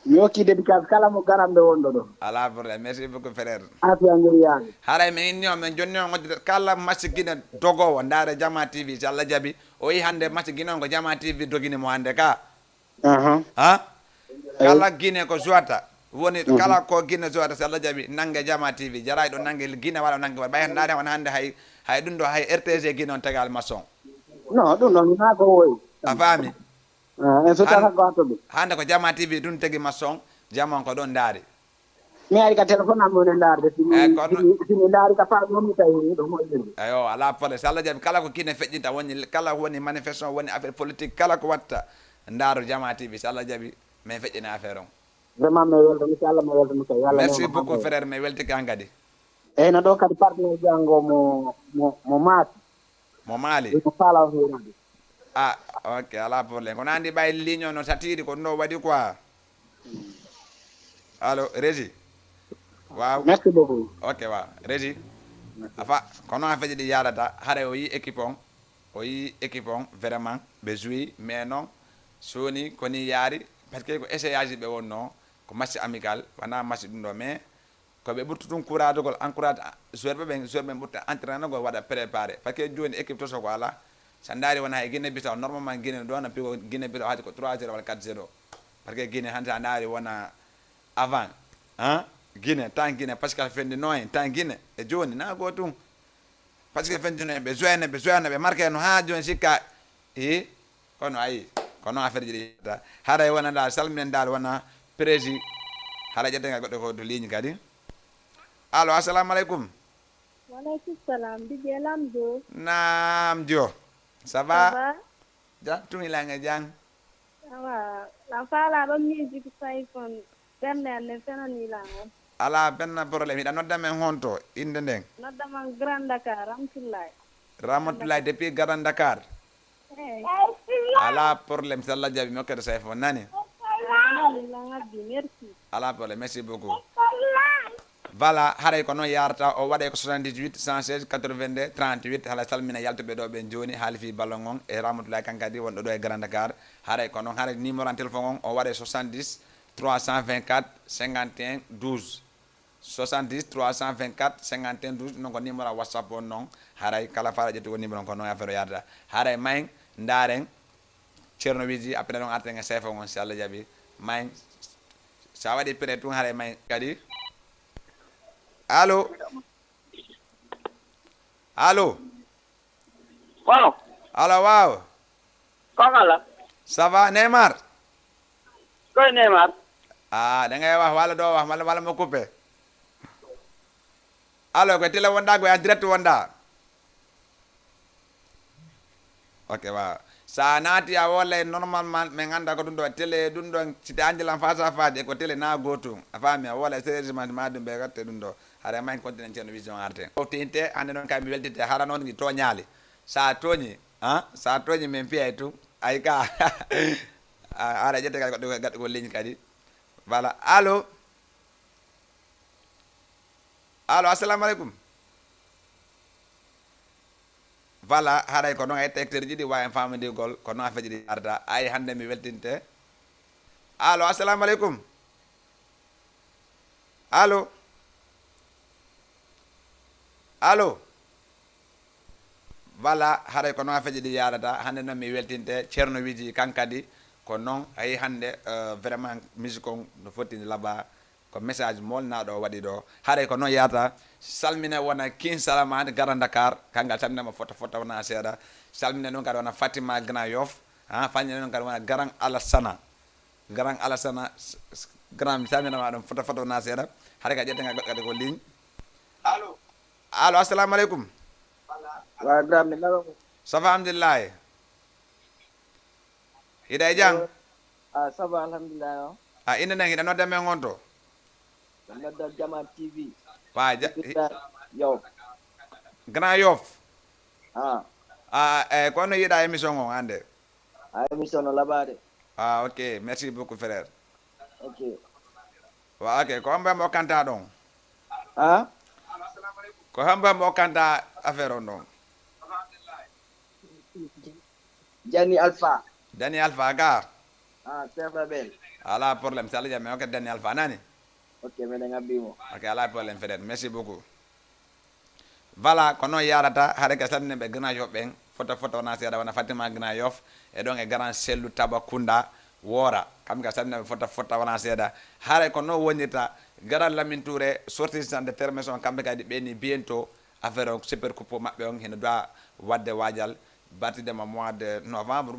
mi hokki dédicace kala mo garamɓe wonɗo ɗo ala problème merci beaucoup frère afiya ngel yaade haray mi inni on men jonni on ngodde kala match guine dogowo ndaare Jama TV so Allah jabi o yi hande match guine on ko Jama TV dogini mo hande ka ha kala guine ko joata woni kala ko guine joata so Allah jabi nangue Jama TV jaray do nangue guine wala nangue bay ndaare on hande hay dum do hay RTG guine on tagal maçon non ɗum ɗon na ko woyi a faami en so tawa ko hattoɓe hande ko Jama TV dum tagi maçon jamon ko don ndaari mi ari ka téléphone am woni ndaarde simi ndaari ka faa momi tawi ɗo moƴƴinde ayo ala pole so Allah jabi kala ko kine feƴƴinta woni kala woni manifestation woni affaire politique kala ko watta ndaaru Jama TV so Allah jabi mais feƴƴina affaire on vraiment mi weltami so Allah mi weltami kay yalla merci beaucoup frère mi welti kan kadi eyyi no ɗo kadi partenaire jango mo maati mo maali mo faala o heerade ah ok ala problème kono andi ɓay ligne no satiri ko ɗo waɗi quoi allo régi waaw merci beaucoup ok waaw régi afa kono a feƴi ɗi yarata haare o yi équipe on vraiment ɓe jouyi mais non soni koni yaari par ce que ko essayage ɓe wonno ko match amical wona match ɗum ɗo mais koɓe ɓurtu ɗum couradegol encourage joueur ɓe ɓurta entraînegol waɗa préparé par ce que joni équipe to soko ala sa daari wona e Guinée Bissau normalement Guinée ɗo no pigo Guinée Bissau haati ko 3-0 walla 4-0 par ce que Guinée hande sa daari wona avant Guinée tan Guinée Pascal fendino en tan Guinée e joni na go tum Pascal fendino en ɓe joyne ɓe marqué no ha joni sikka kono ayi kono affaire ji ɗi haray wona dal salminen dal wona prési haɗa ƴettenga goɗɗo ko to ligne kadi allo assalamu aleykum waleykum salam Didier Lamdo naam dio ça va jan tumilange jang awa la fala ɗon music say kon bernerne fenanilango ala benna probléme hiɗa nodda men honto inde nden noddaman Grand Dakar Ramatoulaye depuis Grand Dakar eyyi ala probléme so Allah jaabi mi hokkede say fo nani merci ala probléme merci beaucoup voilà haray ko noon yarata o waɗe ko 78 116 82 38 hala salmina yaltuɓe ɗo ɓen joni haali fi ballon on e Ramatoulaye kankadi wonɗo ɗo e Grand Dakar haray ko noon haray numéro en téléphone on o waɗe 70 324 51 12 70 324 51 12 non ko numéro WhatsApp on noon haray kala faala ƴetti ko numéro on ko noon affaire o yarata haray mayen ndaren ceerno wiji après noon arten e sefa on si Allah jaaɓi mayen sa waɗi pré tun haray mayen kadi allo waaw allo waaw kokala ça va Neymar koy Neymar da ngay wax walla doo wax walla ma coupé allo ko télé wonda ko en direct wonda ok waaw sa naati a wolle normalement min ganda ko ɗum ɗo télé ɗum ɗon site andilan face à face e ko télé na gotum a faami a wolla sérieusement ma ɗum ɓe gatte ɗum ɗo haɗa mayi continue ceerno vision arte o tinte hande noon kay mi weltite hara noon gi toñali sa toñi min piyay tum ay ka ara ƴette kadi goɗɗo gaɗɗo ko ligne kadi voilà allo assalamu aleykum voilà haɗay ko noon etta hectaire jiɗi wawi en famodirgol ko noon affaire ji ɗi arda ay hande mi weltinte allo assalamu aleykum allo voilà haɗay ko noon affaire ji ɗi yarata hande noon mi weltinte ceerno wiji kankadi ko noon ayi hande vraiment musique on no fottini laaɓa ko message molnaɗo o waɗi ɗo haɗay ko noon yarata salmina wona kin salamade Grand Dakar kangal salminama fotta wona seeɗa salmina noon kadi wona Fatima Grand Yoff fañine noon kadi wona Grand Alassana grand mi salminama ɗum fotta wona seeɗa haɗa ka ƴettega goɗɗo kadi ko ligne allo assalamu aleykum wa grand mi nalo ça va alhamdulillah hiɗa e jang ça va alhamdulillah inde nden hiɗa nodda men gonto nodda Jama TV wa Yoff Grand Yoff e kono yiiɗa émission on hande émission no laɓade ok merci beaucoup frère ok wa ok ko mbemo kanta ɗon ah ko hamba mo kanta affaire on non Jani Alpha Dani Alpha ga chef rebel ala problème sala jam ok Dani Alpha nani ok mede ngabimo ok ala problème frère merci beaucoup voilà kono yarata hade ka sanne be gna yobben foto na seeda wana Fatima gna yof e don e grand sellu Tabakunda wora kam ga sanne foto wana seeda hare kono wonita garan Lamine Touré sortissant de permission kambe kadi beni bientôt affaire o super coupe mabbe on hen doit wadde wadjal batide ma mois de novembre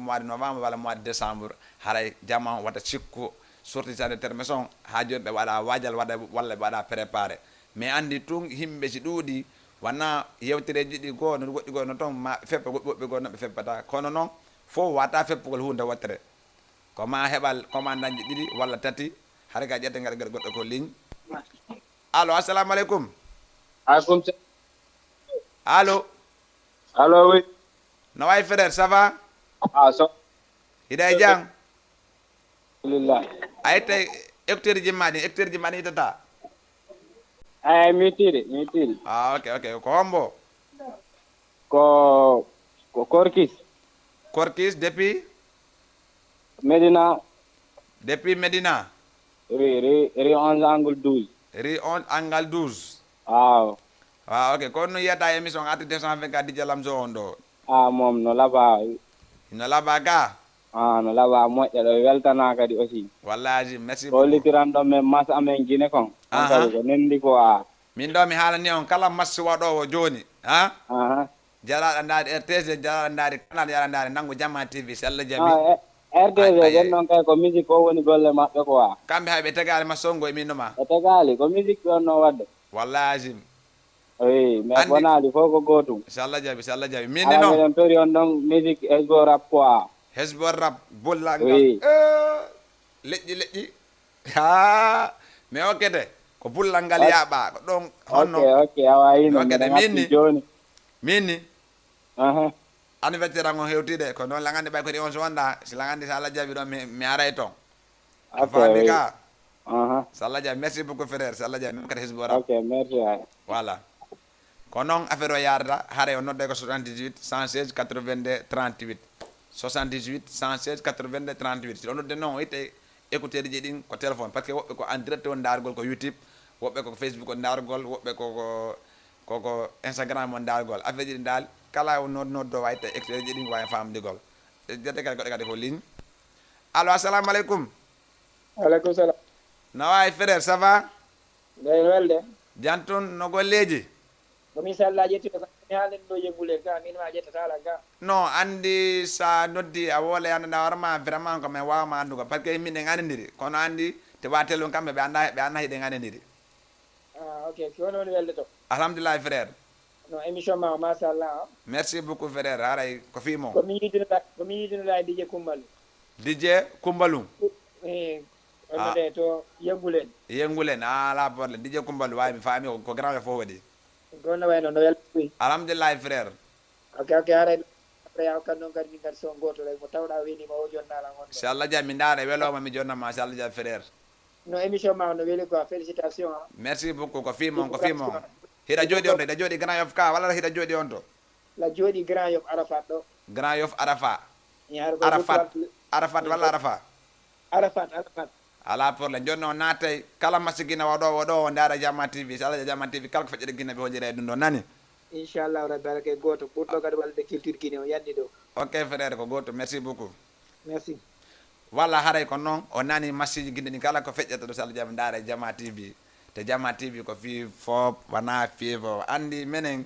wala mois de décembre haray jama wata cikku sortissant de permission ha jonbe wala wadjal walla wada préparer mais andi tun himbe ci dudi wana yewtire jidi go no goddi go no ton ma feppe gobbe go no be feppata kono non fo wata feppugol hunde wattere ko ma hebal commandant ji didi walla tati har ga jette ngal goddo ko ligne allo assalamu alaikum Alaikum allo Allo oui. no way frère ça va So. hiday jang Alhamdulillah. ay tay hectare ji mani tata Mitiri. ok ko hombo Ko Korkis. Korkis depuis Medina. Ri 11 angle 12. Ri 11 angle 12 Waaw. ok ko no yata émission ati 224 di jalam zo ondo Mom no laba. no laba ga No laba moƴƴa ɗo weltana kadi aussi. wallahi merci Ko litiran ɗon men mas amen Guinée kon. Kadi ko nendi ko min do mi haalani on kala massi waɗowo joni ha jaraɗa ndaade RTS jaraɗa ndaade canal jaraɗa ndaade nangu Jamma TV si Allah jaɓi RTG ɓen noon kay ko musique o woni golle maɓɓe ko kamɓe hay ɓe tegali ma songo e minno ma ɓe tegali ko musique ɗon no wadde wallahi oui mais bonali fof ko gotum si Allah jaɓi min ni noon eɗen tori on ɗon musique hesbo rap quoi hesbo rap bullal leƴƴi ha mais o kete ko bullal ngal yaaɓa ko ɗon honno ok awa yino kete joni minni anniversaire an on hewtide ko noon lagande ɓay kodi on so wonda si lagande so Allah jaɓi ɗon mi aray toon a faami ka so Allah jaɓi merci beaucoup frère so Allah jaɓi min kadi hesbo rap ok merci voilà ko noon affaire o yarata haare o nodde ko 78 116 82 38 78 116 82 38 si o nodde noon o itte écouteur ji ɗin ko téléphone par ce que woɓɓe ko en direct on dargol ko YouTube woɓɓe koko Facebook on dargol woɓɓe koko Instagram on dargol affaire ji ɗi dal kala noddo wawi tawi écouteur ji ɗin wawi famdigol jette kadi goɗɗe kadi ko ligne allo assalamu aleykum aleykum salam no wawi frère ça va gayn welde jantun no golleji komi salla ƴettiɗo mi haalen ɗo yeggule ga min ma ƴettatala ga non andi sa noddi a woole anduɗa warma vraiment ko min wawma andugo par ce que min ɗen andidiri kono andi te watel on kamɓe ɓe anda hiɗen andidiri ok ko woni welde to alhamdulillah frère no émission ma machallah merci beaucoup frère haray ko fimo komi yidinoɗa DJ Coumbalou DJ Coumbalou onde to yengulen ala problème DJ Coumbalou wawi mi faami ko grand yo fof waɗi gonno wayno no welɗi alhamdulillah frère ok haray après yaw kan noon kadi min kadi son goto rek mo tawɗa welima o jonnala gonɗo inchallah jaɓi mi daara weloma mi jonnama inchallah jaɓi frère no émission ma no weeli quoi félicitation merci beaucoup ko fimon hiɗa jooɗi on to hiɗa jooɗi Grand Yoff ka walla hiɗa jooɗi on to la jooɗi Grand Yoff Arafat ɗo Grand Yoff Arafat walla Arafat ala problème joni noon nattay kala masi guina waɗowo o ndaara Jamma TV so Allah Jamma TV kala ko feƴƴere guina ɓe hoƴira e ɗum ɗo nani inchallahu rabbi ala ke goto ɓurɗo kadi walde culture guine o yanni ɗo ok frère ko goto merci beaucoup merci walla haray ko noon o nani massiji guine ɗi kala ko feƴƴata ɗo so Allah jaɓi ndaara Jamma TV te Jamma TV ko fi foof wona fiifo andi menen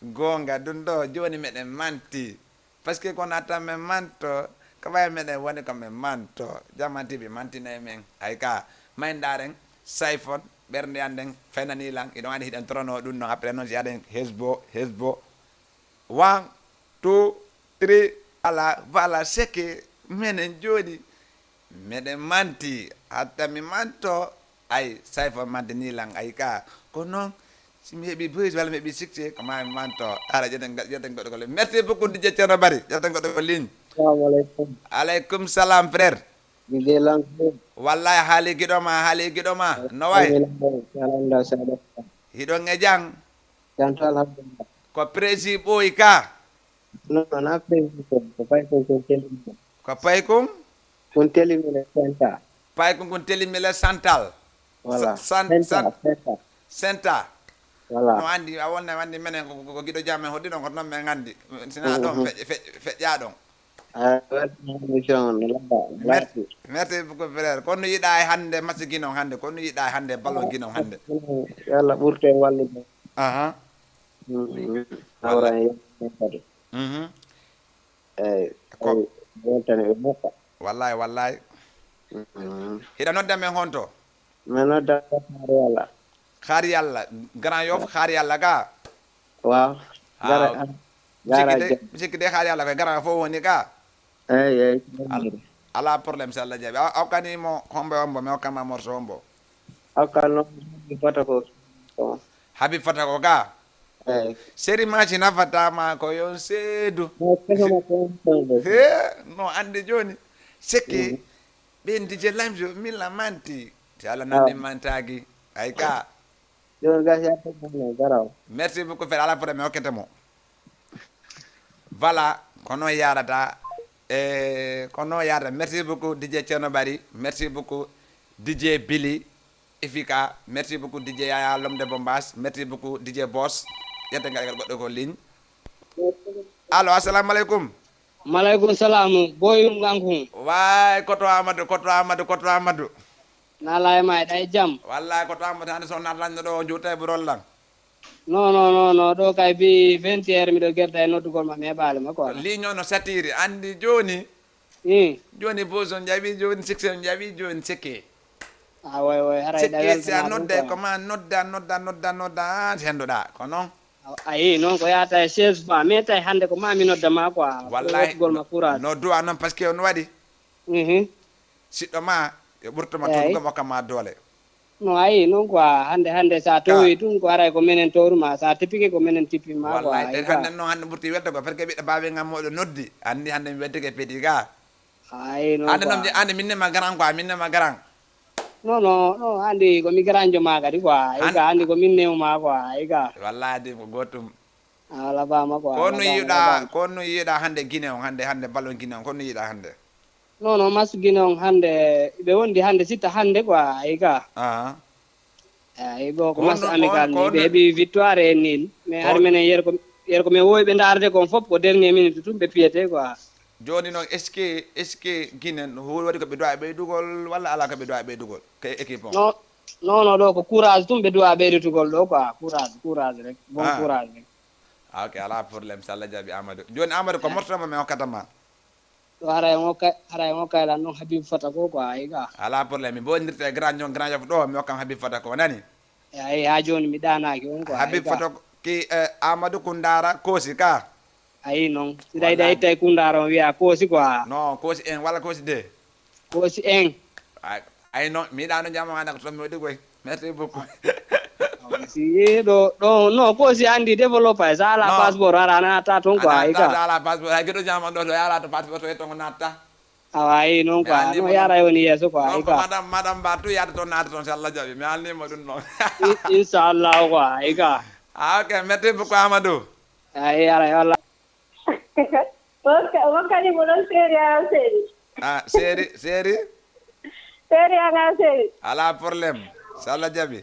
gonga ɗum ɗo joni meɗen manti par ce que kono attan men manto ko wawi meɗen woni komin manto Jamma TV mantina e men hay ka mayndaren sayfon ɓernde anden fenanilan iɗon andi hiɗen torono ɗum noon après noon si aɗen hesbo 1 2 3 ala voilà seke menen jooɗi meɗen manti hatta mi manto ay sayfon mantinilan ay ka ko noon simi heeɓi boys walla mi heeɓi succès ko mami manto ara jeten goɗɗo ko merci beaucoup DJ Ceerno Bari jeten goɗɗo ko ligne assalamu aleykum aleykum salam frère DJ Lanko wallahi haali giɗoma no way hiɗon e jang Janto alhamdulillah. ko prési ɓooyi ka Non, na président ko pay ko telimile. ko pay kon Kon telimile senta. pay kon kon telimile santal Voilà. senta Senta. no Voilà. andi a wonna andi menen ko giɗo jamen hoɗɗiɗon ko noon men andi sina ɗon feƴƴa ɗon Mission merci beaucoup frère kono yiɗa e hande match guinon hande kono yiɗa e hande ballon guinon hande Yalla ɓurte wallude. aha Awra kadi. Ko wontane e mokka. wallahi hiɗa nodda men honto Men nodda yalla. xaar yalla grand yof xaar yalla ga Waaw. sikki de xaar yalla koye grand fo woni ga Eyi. ala problème so Allah jaaɓi a hokkanimo hombo ombo mi hokkama morceau ombo Akal no fota ko. habib fata ko ga Eyi. séri maci nafatama ko yon seedu he no andi joni sikki ɓen dije lamjo milla manti si Allah nandi mantaki ay ka Jon gasi atto garaw. merci beaucoup frère ala problème mi hokketemo voilà kono yarata kono yarata merci beaucoup DJ Thierno Bari merci beaucoup DJ Billy Efika merci beaucoup DJ Yaya l'homme de Bombas merci beaucoup DJ Boss yette ngal goɗɗo ko ligne allo assalamu aleykum Malaikum salam boyum gankum way koto Amadou nala e may day jam wallahi koto Amadou hande so natlanno ɗo juuta e burollan non ɗo kay bi 20h miɗo gerta e noddugol ma mi heɓali ma quoi ligne o no satiri andi joni joni boson jaɓi joni succès jaɓi joni sekke way haray sekke si a nodda comment nodda hendoɗa ko noon ayi noon ko yata e 16 fois mais tawi hande ko mami nodda ma quoi wallahi gol ma courage no duwa noon par ce que on waɗi siɗɗo ma e ɓurtoma toon gom hokkama doole no ayi noon quoi hande sa towi tun ko aray ko minen towruma sa tippike ko minen tippima wallahi hande noon hande ɓurti wedde ko par ce que ɓiɗɗo baɓe gam moɗo noddi andi hande mi wedde ke peeɗi ga ayi noon hande noon ande minnema garan quoi minnema garan non andi komi garanjo ma kadi quoi ay ga andi ko min newma quoi ay ga wallahi adi ko gotum ala bama quoi kono yiiɗa hande guine on hande ballon guine on kono yiiɗa hande non masu guine on hande ɓe wondi hande sitta hande quoi ay ga ay bo ko masu amical ni ɓe heeɓi victoire e nil mais har menen yer ko mi wowi ɓe darde kon fof ko dernier minute tum ɓe piyete quoi joni noon est ce que guinen waɗi ko ɓe duwa ɓeydugol walla ala ko ɓe duwa ɓeydugol ke équipe on non ɗo ko courage tum ɓe duwa ɓeydutugol ɗo quoi courage rek bon courage rek ok ala probléme so Allah jaaɓi Amadou joni Amadou ko mortoma mi hokkatama ɗo haray ngokkaylan noon Habib Fata ko quoi ay ga ala probléme bo dirte grand yof ɗo mi hokkam Habib Fata ko nani ay ha joni mi ɗanaki on quoi Habib Fata ki Amadou Koundara Kosi ka ayi noon si ɗayɗa ittay Koundara on wiya Kosi quoi non Kosi 1 walla Kosi 2 Kosi 1 ay non miɗano jamma hande ko toon mi waɗi koy merci beaucoup si ɗo non Kosi andi développé sa ala passeport ara natta toon quoi ay ga ala passeport hay gueɗo jamma ɗo to yarata passeport to yettongo natta ayi noon quoi no yara woni yesso quoi ay ga madame Ba tout yata toon naata toon so Allah jaaɓi mi alnima ɗum noon inchallah quoi ay ga ok merci beaucoup Amadou ay ara walla wokkani mo ɗon séri anan séri séri anan séri ala probléme so Allah jaaɓi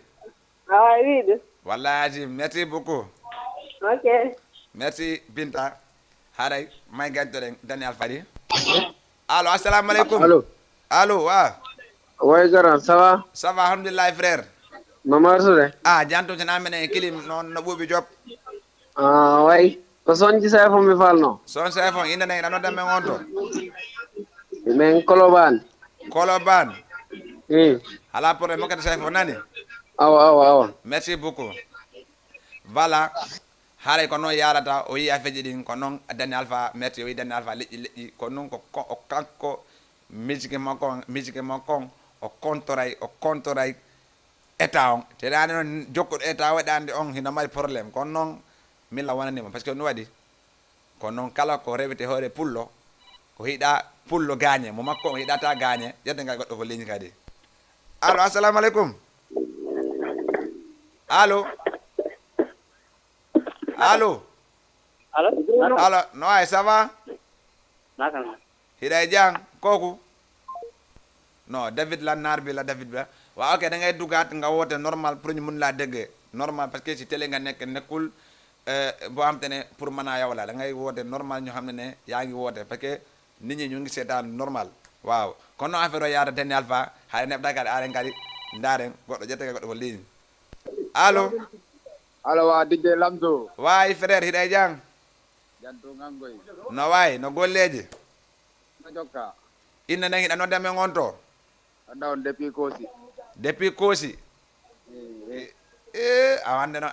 awa wiide wallahi merci beaucoup ok merci Binta haray may gantoɗen Daniel Fadi allo assalamu aleykum allo wa way garan ça va alhamdulillah frère Mamar Touré jantum sina menen kilim noon no ɓuuɓi job way ko sonji sayfon mi falno son sayfon inde nen ɗanoɗen men on to men Colobane ala probléme mokkata sayfon nani awa merci beaucoup voilà haray ko noon yarata o yi a feƴƴi ɗin ko noon Dani Alpha merci o yi Dani Alpha leƴƴi ko noon ko kanko musique makko o contoray état on teɗani noon jokkuɗo état waɗande on hino mari probléme kono noon milla wonanima par ce que no waɗi ko noon kala ko rewete hoore pullo ko hiiɗa pullo gaañe mo makko o hiiɗata gaañe ƴedde ngal goɗɗo ko ligne kadi allo assalamu aleykum allo Allo. Allo, no ay ça va? Naka. Hiday jang koku. Non, David la nar bi la David ba. Wa ok da ngay dugat nga wote normal pour ñu mën la déggé. Normal parce que ci télé nga nek nekul bo am tane pour mëna yow la da ngay wote normal ñu xamné né yaangi wote parce que nit ñi ñu ngi sétan normal. Waaw. Kono affaire yaata den alpha hay ne Dakar are ngari ndaren goddo jette goddo ko ligne. Allo. Allo wa DJ Lamzo. Waay frère hiday jang. Janto ngangoy. No way no golleje. No jokka. Inna nangi no deme ngonto. Down depuis Kosi. Depuis Kosi. Awande no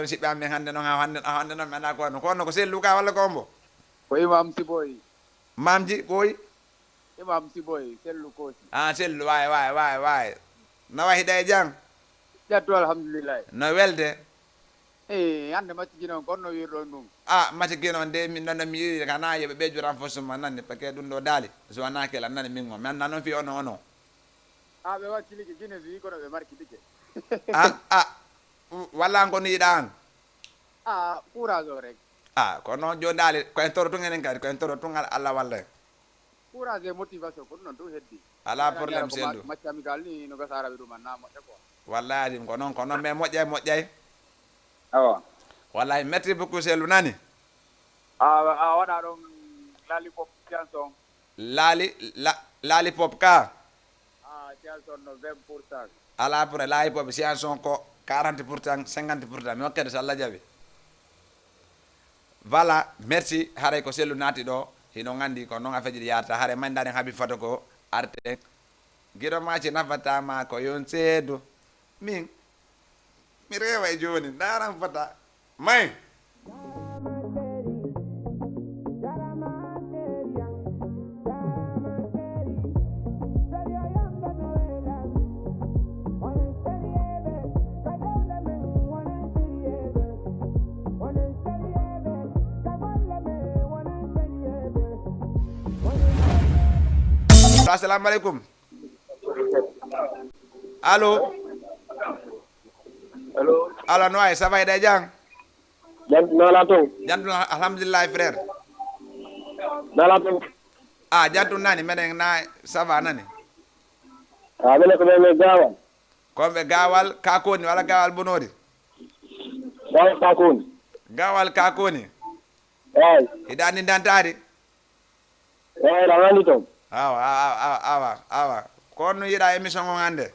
sibbe am hande no mena ko selu ka wala kombo. Ko imam si boy. Mamji boy. Imam si boy selu Kosi. Selu way. Na wa hiday jang. Jattu alhamdulillah. No welde. Hande mati ginon konno wirdo ndum. Mati ginon de min non mi yiri kana yebe beju renforcement nanne parce que dum do dali. So wana kala nanne min ngom. Men nanon fi ono. Be wati ligi gine zi ko be marki dike. Wala ngoni dan. Courage rek. Ko non jo dali ko en toro ngenen kadi ko en toro tungal alla walla. Courage motivation ko non do heddi. Ala problème selu. Match amical ni no gasara bi dum na mo de ko. Wallahi ko non mais mojjay. Awa. Wallahi merci beaucoup selu nani. Wada don lollipop chanson. Lollipop ka. Chanson no 20%. Ala pour lollipop chanson ko 40%, 50%. Mi hokkede so Allah jabi. Voilà, merci hare ko selu nati do hino ngandi ko non afeji yarta hare mandane habi foto ko arte. Giro maci nafata ma ko yon seedo. Mi rewa joni daran fata. May. Assalamu alaikum. Allô. Allo no ay ça va day jang. No la to. Jantu alhamdulillah frère. No la to. Jantu nani menen na ça va nani. Bele ko be gawal. Ko be gawal kakoni wala gawal bonori. Gawal kakoni. Idani dantari. Rawani to. Awa. Kono yida émission ngo ngande.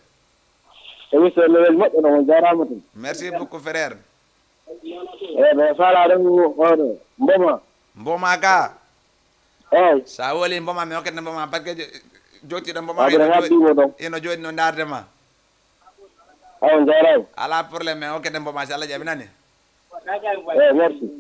Émission level mo no jaramatu. Merci beaucoup frère. Be sala dem odo. Mboma ka. Sa woli mboma me okete mboma parce que joti do mboma ino jodi no ndarde ma. Jaram. Ala problème me okete mboma sala jabi nani.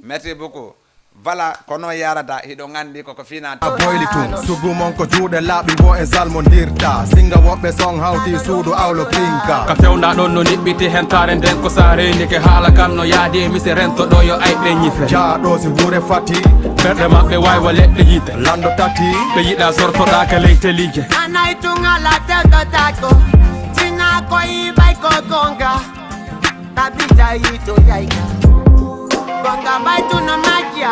Merci beaucoup. Voilà kono yarata hido ngandi ko fina boyli tum sugu mon ko juude laabi bo en salmondirta singa wobbe song hawti suudu awlo pinka ka fewnda don no nibbiti hentare den ko sare ni ke hala kam no yaadi mi se rento do yo ay be nyife jaado si wure fati berde mabbe way ledde yite lando tati be yida sorto da ka leyte ligue anay tunga la tako tina ko ibay ko gonga tabita yito yaika gonga baitu na magia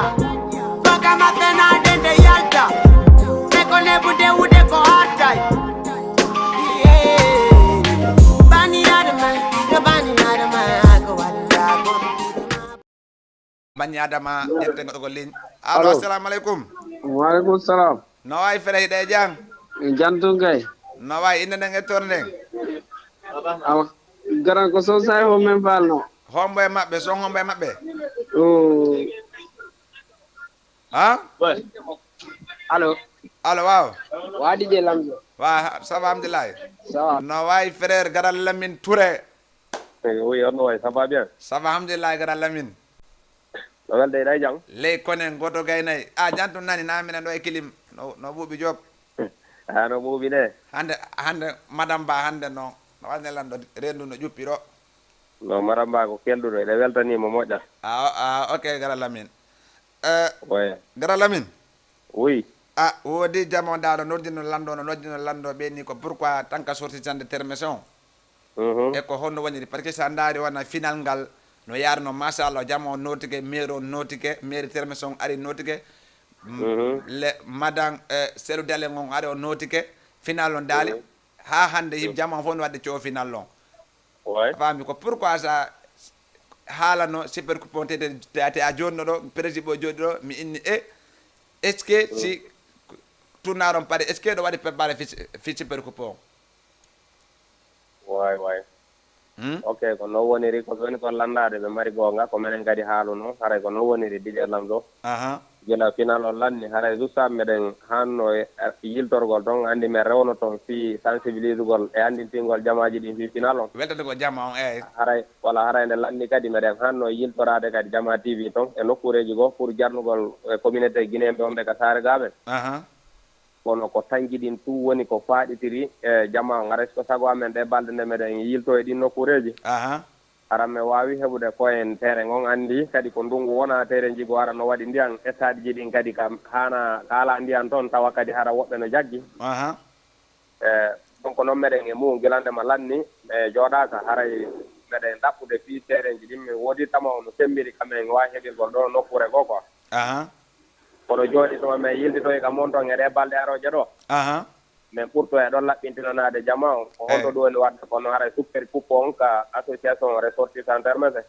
gonga mafena dende yalta neko nebude ude ko hatai bani adama ko wala bani adama jette ko ligne. Allo assalamu alaikum. Wa alaikum salam. No way fere de jang. Jantu ngay. No way inde nge torne. Garan ko so say ho men balno. Hombe mabbe so hombe mabbe. Allo waaw. Wa DJ Lamzo. Wa ça va alhamdulillah. Ça va. No way frère Garal Lamine Touré. Oui, no way ça va bien. Ça va alhamdulillah Garal Lamine. Wal day jang. Le konen goto gaynay. Jantu nani na minen do e kilim no bubi job. No bubi ne. Hande madame Ba hande no wane lando rendu no juppiro. No maramba ko keldudo e weltani mo modda. Okay Garal Lamine. Ouais. Garal Lamine. Oui. Wodi jamo daado nodino lando be ni ko pourquoi tanka sorti tande termission. E ko honno woni parce que sa ndari wana final ngal no yarno machallah jamo notike maire on notike maire termes on ari notike le madame selu dele ngon ari on notike final on dali ha hande yim jamo fon wadde cio final on fami ko pourquoi ça halano super coupon tete a jonno do président jodi do mi inni est ce que si tournaron pare est ce que do wadi préparer fi super coupon way ok ko no woniri ko woni ko landade ɓe mari gonga ko menen kadi haaluno haray ko no woniri DJ Lamzo gila final o lanni haray justa meɗen hanno yiltorgol ton andi men rewno ton fi sensibilisegol e andintingol jamaji ɗin fi final on weltade ko jama on haray wala haray nde lanni kadi meɗen hanno yiltorade kadi jama TV ton e nokkureji go pour jarnugol communauté guinéen on ɓe ka saare gaɓen kono ko tanki ɗin tout woni ko faaɗitiri e jama on ares ko sago amen ɗe balɗe nde meɗen yilto e ɗin nokkureji aran mi wawi heɓude koyen terrain on andi kadi ko ndungu wona terrain jigo ara no waɗi ndiyan stade ji ɗin kadi kam hana kaala ndiyan toon tawa kadi hara woɓɓe no jaggi donc noon meɗen e mum guilandema lanni e jooɗaka haray meɗen ɗaɓɓude fi terrain ji ɗin min woodi tama ono sembiri kamen wawi heɓirgol ɗo nokkure go quoi kono jooɗi ɗo men yildito e ka monton e ɗe balɗe aroje ɗo mais pour to e ɗon laɓɓintinanade jama o ko honto ɗo woni wadde kono haray super coupe on ka association ressortissant termese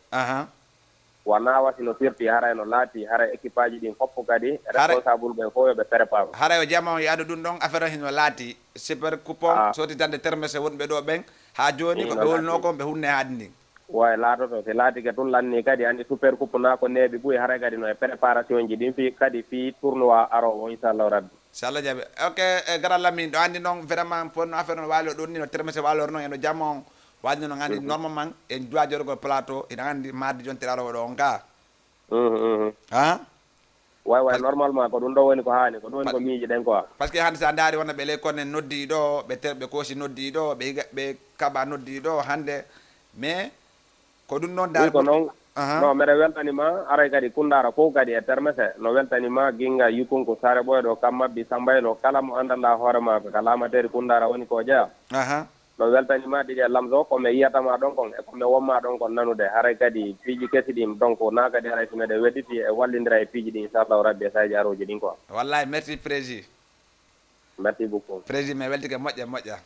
wona wasino firti haray no laati haray équipage ɗin foppo kadi responsable ɓe fof yoɓe prépare haray o jama o yaadu ɗum ɗon affaire hino laati super coupe on sortitande termese wonɓe ɗo ɓen ha joni ko ɓe wolno kon ɓe hunne haadi ndin way laatoto si laatike tun lanni kadi andi super coupe na ko neeɓi ɓuuri haray kadi no e préparation ji ɗin fi kadi fi tournoi arowo inchallahu rabbi inchallah jaɓi ok garal lamin ɗo andi noon vraiment ponno affaire no waali o ɗon ni no termese walor noon eno jamma on waɗni no andi normalement en duwa jorgol plateau ina andi mardi jontere arowo ɗo on ka way normalement ko ɗum ɗo woni ko haani ko ɗum woni ko miiji ɗen quoi par ce que hande sa daari wonno ɓe ley konne noddi ɗo ɓe koosi noddi ɗo ɓe kaɓa noddi ɗo hande mais ko ɗum noon daari ko noon non mbeɗa weltanima aray kadi kundara fof kadi e termese no weltanima ginga yukunko sare ɓoyɗo kam mabbi sambaylo kala mo andanda hoorema ko lamateri kundara woni ko jeeya no weltanima ɗiɗi e lamso komi yiyatama ɗon kon e komi wonma ɗon kon nanude haray kadi piiji kesi ɗin donc na kadi haray so meɗe wedditi e wallidira e piiji ɗin inchallahu rabbi e saji aroji ɗin quoi wallahi merci prési merci beaucoup prési mi weltike moƴƴa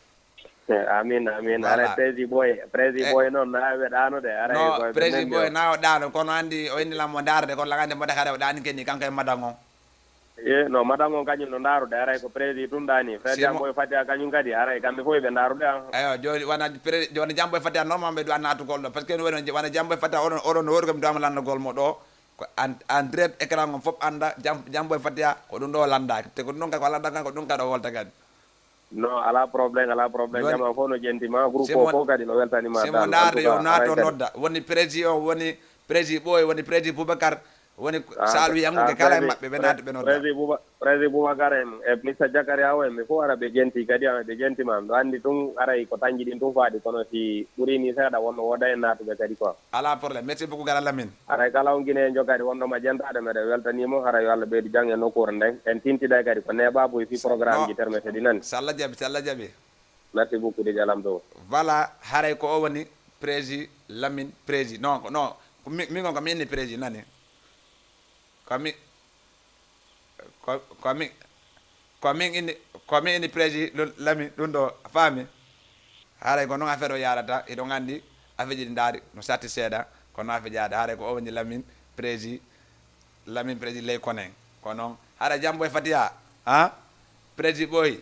amin ara prési boy noon nawe ɗanude no prési boy nawo ɗano kono andi o innilamo darde kono lagande mbaɗa kare o ɗani kenni kanko e madame on no madame on kañum no darude aray ko prési tum ɗani frère jamboy fatiha kañum kadi aray kamɓe fof ɓe darude eyo joni wona jamboy fatiha normal ɓe duwa natugol ɗo par ce que wona jamboy fatiha oɗon no wori komi duwama landagol mo ɗo ko en direct écran on fof anda jamboy fatiha ko ɗum ɗo landaki te ko ɗum ɗon kadi ko landa kan ko ɗum kadi o wolta kadi non ala probléme jama fof no jentima groupe o fof kadi no weltanima simo darde yo naato nodda woni président woni président ɓooy woni président Boubacar woni Salou Yangude kala e maɓɓe ɓe naati ɓe nodda président Boubacar en e Mr Jakaria o en mi fof ara ɓe jenti kadi ɓe jentima ɗo anndi tun aray ko tañji ɗin tun faaɗi kono si ɓurini seeɗa wonno woda e naatuɓe kadi quoi ala probléme merci beaucoup garal Lamine aray kala on guine jogade wondoma jentade meɗe weltanimo hara yo Allah ɓeydu jang e nokkure nden en tintiɗa kadi ko neɓaboy fi programme ji termese ɗi nani sallah jaɓi merci beaucoup de jalam to voilà haray ko o woni président Lamine président non min gon komi inni président nani komin inni président Lamine ɗum ɗo faami haray ko noon affaire o yarata eɗon anndi affaire ji ɗi daari no satti seeɗa kono affaire jaade haray ko o woni Lamine président ley konen ko noon haɗa jambo e fatiha président ɓooyi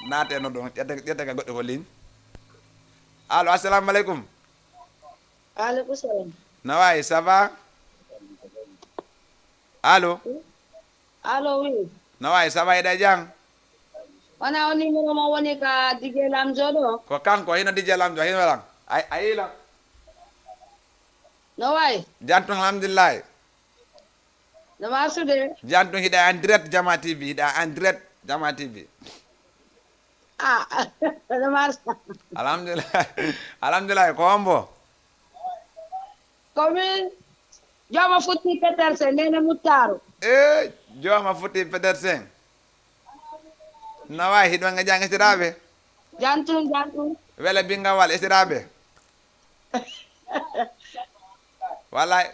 naateno ɗon ƴetta ka goɗɗo ko ligne allo assalamu aleykum aleykum salam no wayi ça va allo oui no wayi ça va eɗe jang wona o numéro mo woni ka DJ Lamzo ɗo ko kanko hino DJ Lamzo hino waɗan a yiilan no wayi jantun alhamdulillahi no marsude jantun hiɗa en direct Jama TV Jama TV no marsa alhamdulillahi ko hombo komin Joma Futti Petersen nene Muttaro Joma Futti Petersen no wayi hiɗon e jang esiraɓe jantun wele bingawal esiraɓe wallahi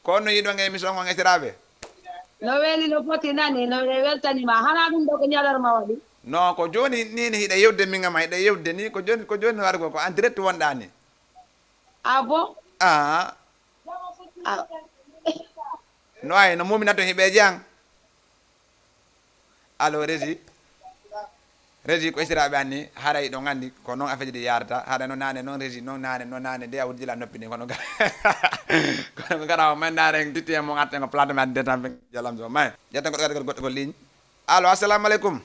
kono yiɗo nge émission ngo ngetiraɓe no weeli no foti nani no weltanima hana ɗum ɗo ko ñalarma waɗi non ko joni ni hiɗa yewde mingama hiɗa yewde ni ko joni wari ko en direct wonɗa ni ah bon no ay no muminato hiɓe jang allo régi ko istiraɓe anni haray ɗo gandi ko noon affaire ji ɗi yarata haɗa no nane noon régi no nane de a wodi jila noppi ni kono kono gara o mendare titti e mo gatten ko plate men detan ɓe jalam so may jetten ko goɗɗo ko ligne allo assalamu aleykum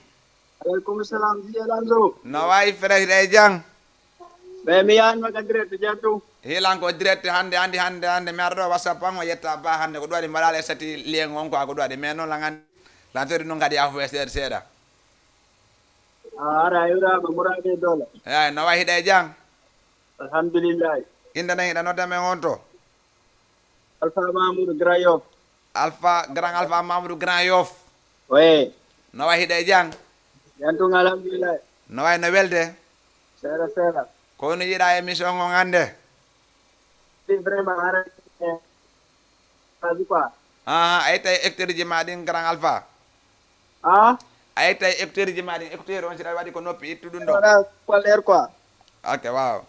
aleykum salam jiyalanso no wayi frère e jang ɓe mi yanma ka direct jettu hilan ko direct hande mi ara ɗo whatsapp an o yetta ba hande ko ɗum waɗi mbaɗale sati lien on ko ko ɗum waɗi mais noon la gandi lantori noon kadi afo e seeɗa ara yurama mourade dole eyi no wayi hiɗe jang alhamdulillahi inde nan hiɗa nodda men on to alpha mamoudou grand yof alpha mamoudou grand yof oui no wayi hiɗe jang yantung alhamdulillahi no wayi no welde seeɗa ko no yiɗa émission on hande vraiment ara quoi a tawi hectares ji ma ɗin grand alpha a tawi hectares ji ma ɗin écouteur on siɗa waɗi ko noppi ittu ɗum ɗo colère quoi ok waaw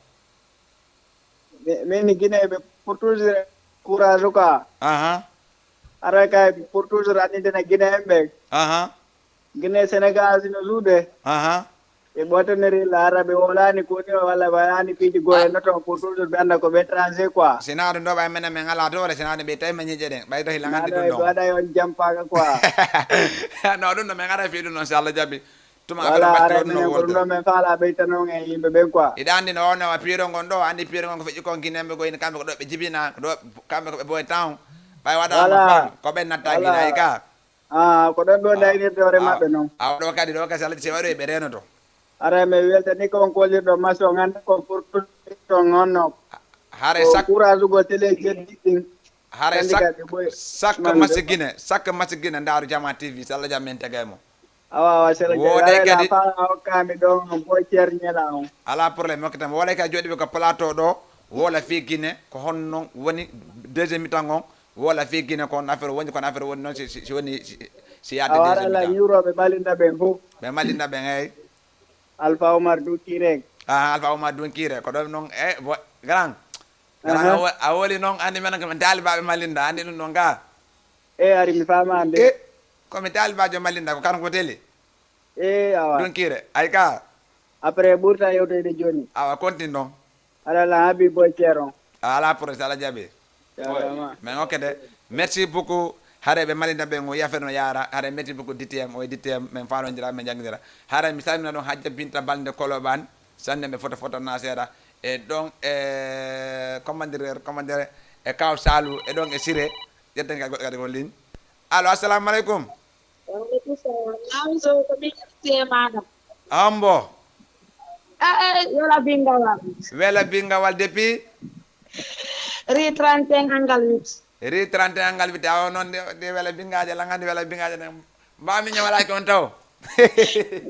min guineɓe pour toujours courage quoi ara kay pour toujours andindena guinéen ɓe guinée sénégal sino suude e ɓotaneri laraɓe wolani koni walla walani piiji goye noton pour toujours ɓe anda ko ɓe étranger quoi sina ɗum ɗo ɓay menen min ala to wala sina ɗum ɓe tawi ma ñiƴe ɗen ɓaydo hilagandi ɗum ɗon waɗa on jampaka quoi non ɗum ɗo min ara fi ɗum noon so Allah jaaɓi tuma ɗum min faala ɓeytanon e yimɓe ɓen quoi iɗa andi no wonnowa piiro gon ɗo andi piiro gon ko feƴƴi kon guinéɓe goyni kamɓe ko ɗo ɓe jibina ko ɗo kamɓe ko ɓe boye town ɓay waɗama pan ko ɓen natta guinayi ka ko ɗon ɗo daynirde hoore maɓɓe noon ɗo kadi ɗo kasi Allah si waɗi ɓe renoto ara mi weltani kon kollirɗo maçon ganda ko pour ton onno hare courage go télé jeddi ɗin hare chaque match guine ndaaru jama tv so Allah jam men tegay mo awa sela woɗay kadi hokkami ɗon boy ceerñela on ala probléme hokkatami woɗay kadi jooɗiɓe ko plateau ɗo wola fi guine ko honno woni deuxiéme mi-temps on wola fi guine kon affaire woni kono affaire woni noon si woni si yadde deuxiéme mi-temps ñuroɓe ɓalinda ɓen fof ɓe malinda ɓen eyyi alpha oumar doukire alpha oumar doukire ko ɗon noon grand a woli noon andi menen komi talibaɓe malinda andi ɗum ɗon ga ari mi famande komi talibajo malinda ko kanko teli awa doukire ay ka après ɓurta yewtede joni awa continue ɗon aɗala habi boy ceeron ala pour ça ala jaaɓi mais ok de merci beaucoup hare ɓe malinda ɓe o yafeno yaara hare merci beaucoup DTM o DTM min falodira min jangdira hare mi salmina ɗon Hadja Binta Balde Koloban sanne ɓe fotona seeɗa e ɗon e commandire e kaw Salou e ɗon e Siré ƴetten ka goɗɗo kadi ko ligne allo assalamu aleykum ambo yola bingawal wela bingawal depuis ri 31 angal 8 ri 31 angal 8 awo noon de wela bingaje langandi wela bingaje ɗe mbami ñawalaki on taw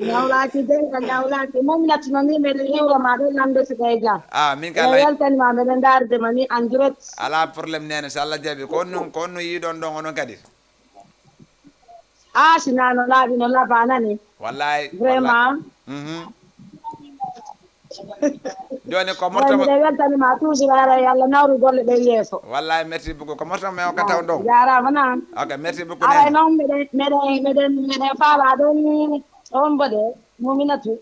ñawlaki de ka ñawlaki moom natino ni meɗen hewroma ɗo nande sikay jam min kala weltanima meɗen daardema ni en direct ala probléme nene so Allah jaaɓi ko onno yiɗon ɗon onon kadi sinano laaɓi no labanani wallahi vraiment joni ko mortamo miɗe weltanima toujours ara Allah nawru golle ɓe yeeso wallahi merci beaucoup ko mortamo o ka taw ɗon jarama nan ok merci beaucoup aray noon meɗen faala ɗon on mbo de muminatu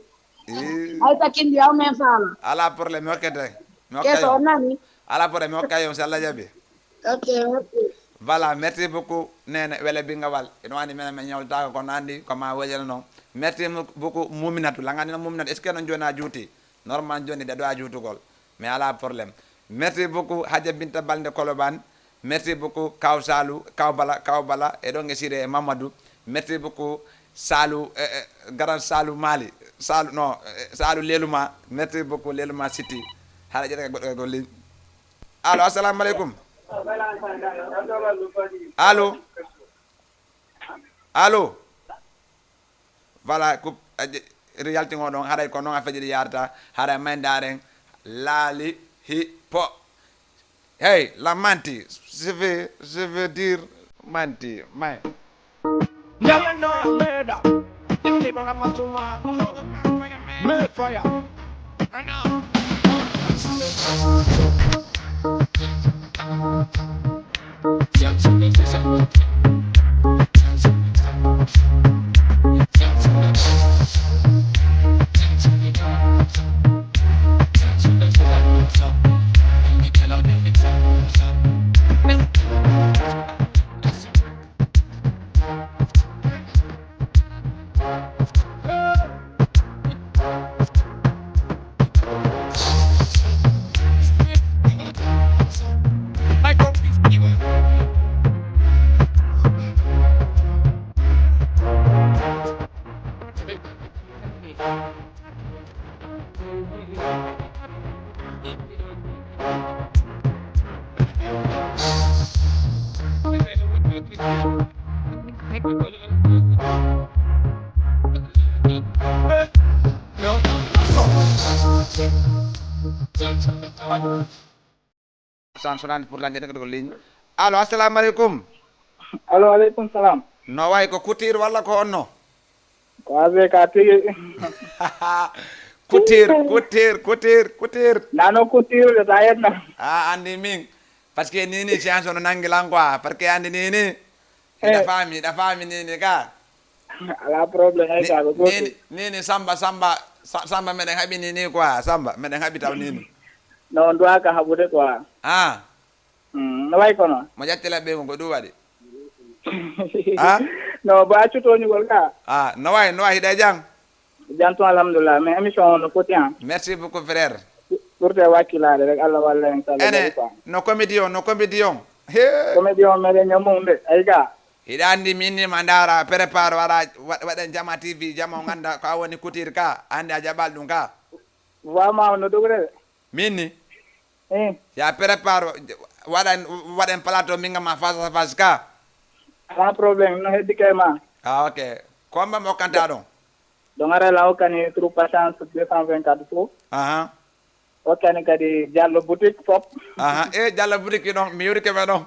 hay takkindi yaw men faala ala probléme hokkete keso on nani ala probléme hokkay on so Allah jaaɓi ok voilà merci beaucoup nene wele bingawal ino andi menen min ñawlitaka kono andi koma wojene noon merci beaucoup muminatu langandi no muminatu est ce que noon joni a juuti normal joni ɗe ɗo a juutugol mais ala probléme merci beaucoup Hadja Binta Balde Koloban merci beaucoup kaw Salou kaw bala e ɗon e Siré e Mamadou merci beaucoup Salou garan Salou Mali Salou Leluma merci beaucoup Leluma City haɗa ƴeɗa goɗɗo ko ligne allo assalamu aleykum allo voilà ko yaltingo ɗon haɗay ko noon a feƴiɗi yarata haɗa maydaren laali hi po Hey, la manti. Je veux dire manti. Mais. Yeah, you know I'm murder. The people have to murder fire. I know. Sansunan pour la ngene ko ligne. Allo, assalamu alaikum. Allo, alaikum salam. No way ko kutir walla ko onno? Ko abe ka tigi. Kutir. Nano kutir le tayetna. Andi min. Parce que nini chance on nangilan quoi. Parce que andi nini. Da fami nini ka. Ala problem ay ka go. Nini samba meden habi nini quoi. Samba meden habi taw nini. No ndo aka habude quoi. No way kono. Mo jattela be ko du wadi. No ba chuto ni gol ka. No way hida jang. Janto alhamdulillah mais émission no potian. Merci beaucoup frère. Pour te wakilade rek Allah walla en sala. No comédion. Comédion mere nyamunde ay ga. Hida andi minni mandara prépare waɗen Jama TV jama nganda ko woni kutir ka andi a jabal dum ka. Wama no dogre. Minni. Ya prépare waɗen plateau minga ma face à face ka. Pas problème no heddi kayma. Ok. Komba mo kanta don. Donc ara la okani trou patience 224 fo. Okani kadi Diallo boutique pop. Diallo boutique don mi yuri ke be don.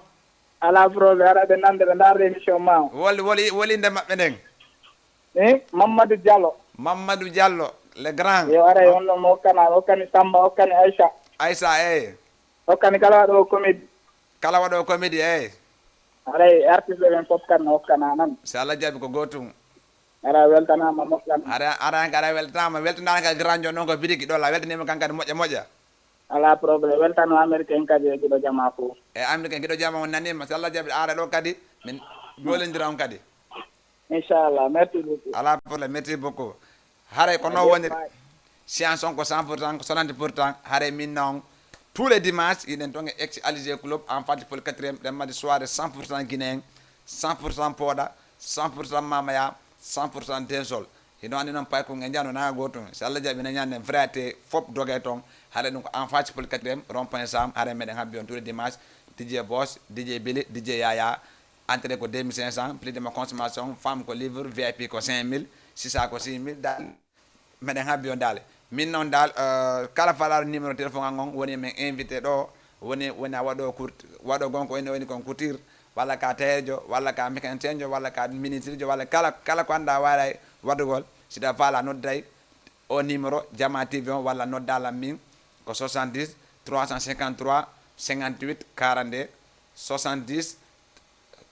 Ala problème ara be nande ndar émission ma. Woli nde mabbe den. Mamadou Diallo le grand. Yo ara on no okani Samba okani Aisha. Okani kala wado comédie Ara artiste ben pop kan okana nan. Sala jabi ko gotum. Ara weltana ma moklan. Ara weltama ka granjo non ko bidiki do la weltani ma kankade moja. Ala problème weltano américain kadi e gido jama fo. Américain gido jama on nani ma sala jabi ara do kadi min golendira on kadi. Inshallah merci beaucoup. Ala problème merci beaucoup. Hare ko no woni science on ko 100% 70% hare min non tous les dimanches il est ex Alizé club en fait pour le 4e de soirée 100% guinéen 100% poda 100% mamaya 100% densol hino andi non pay ko nganjano na goto inshallah jabi na nyande frate fop doge ton hade donc en fait pour le 4e rond-point sam hade meden habbi on tous les dimanches DJ Boss DJ Billy DJ Yaya entrée ko 2500 prix de ma consommation femme ko livre VIP ko 5000 sisa ko 6000 dal meden habbi on dal min non dal kala falar numéro téléphone ngon woni men invité do woni wado gonko woni kon couture walla ka tejo walla ka mécanicien walla ka ministre walla kala ko anda wala wadugol sida fala nodday o numéro Jama TV walla noddala min ko 70 353 58 42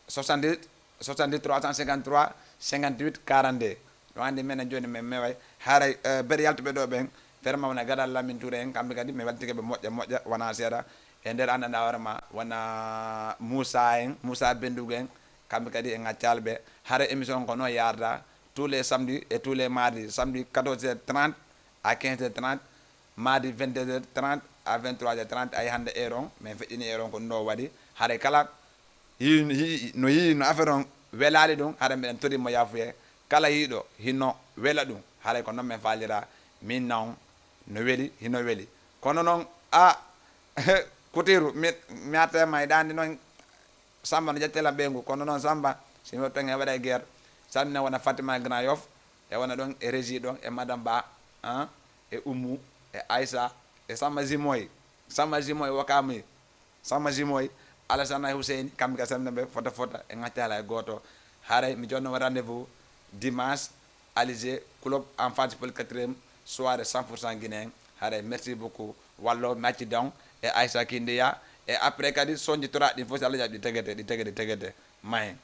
70 353 58 42 do andi men joni men meway haray beri yalto be do ben ferma wona gadal lamin touré en kambe kadi me waltike be moƴƴa wana seeda e nder andanda warma wana Moussa Bendugen kambe kadi en accal be hare émission ko no yarda tous les samedis et tous les mardis samedi 14h30 à 15h30 mardi 22h30 à 23h30 ay hande eron mais feƴƴini eron ko ndo wadi hare kala no affaire on welali dum hare meden tori mo yafuye kala yiɗo hinno wela ɗum haray ko noon min faalira min non no weli hino weli kono noon Koutiru mi attema e ɗandi noon Samba no jettela ɓeygu kono noon Samba simi ton e waɗa guerre sanne wona Fatima Grand Yoff e wona ɗon e régie ɗon e madame Ba e Oumou e Aïssa e Samba Zimoy Wakamoy sama jimoy Alassane Hussein kam ga sambe fota e ngatala goto haray mi jonno rendez-vous dimanche Alizé club en phase pour le 4e soirée 100% guinéen haray merci beaucoup wallo match donc et Aïssa Kindia et après kadi sonji tora di fo Allah jabi tegete may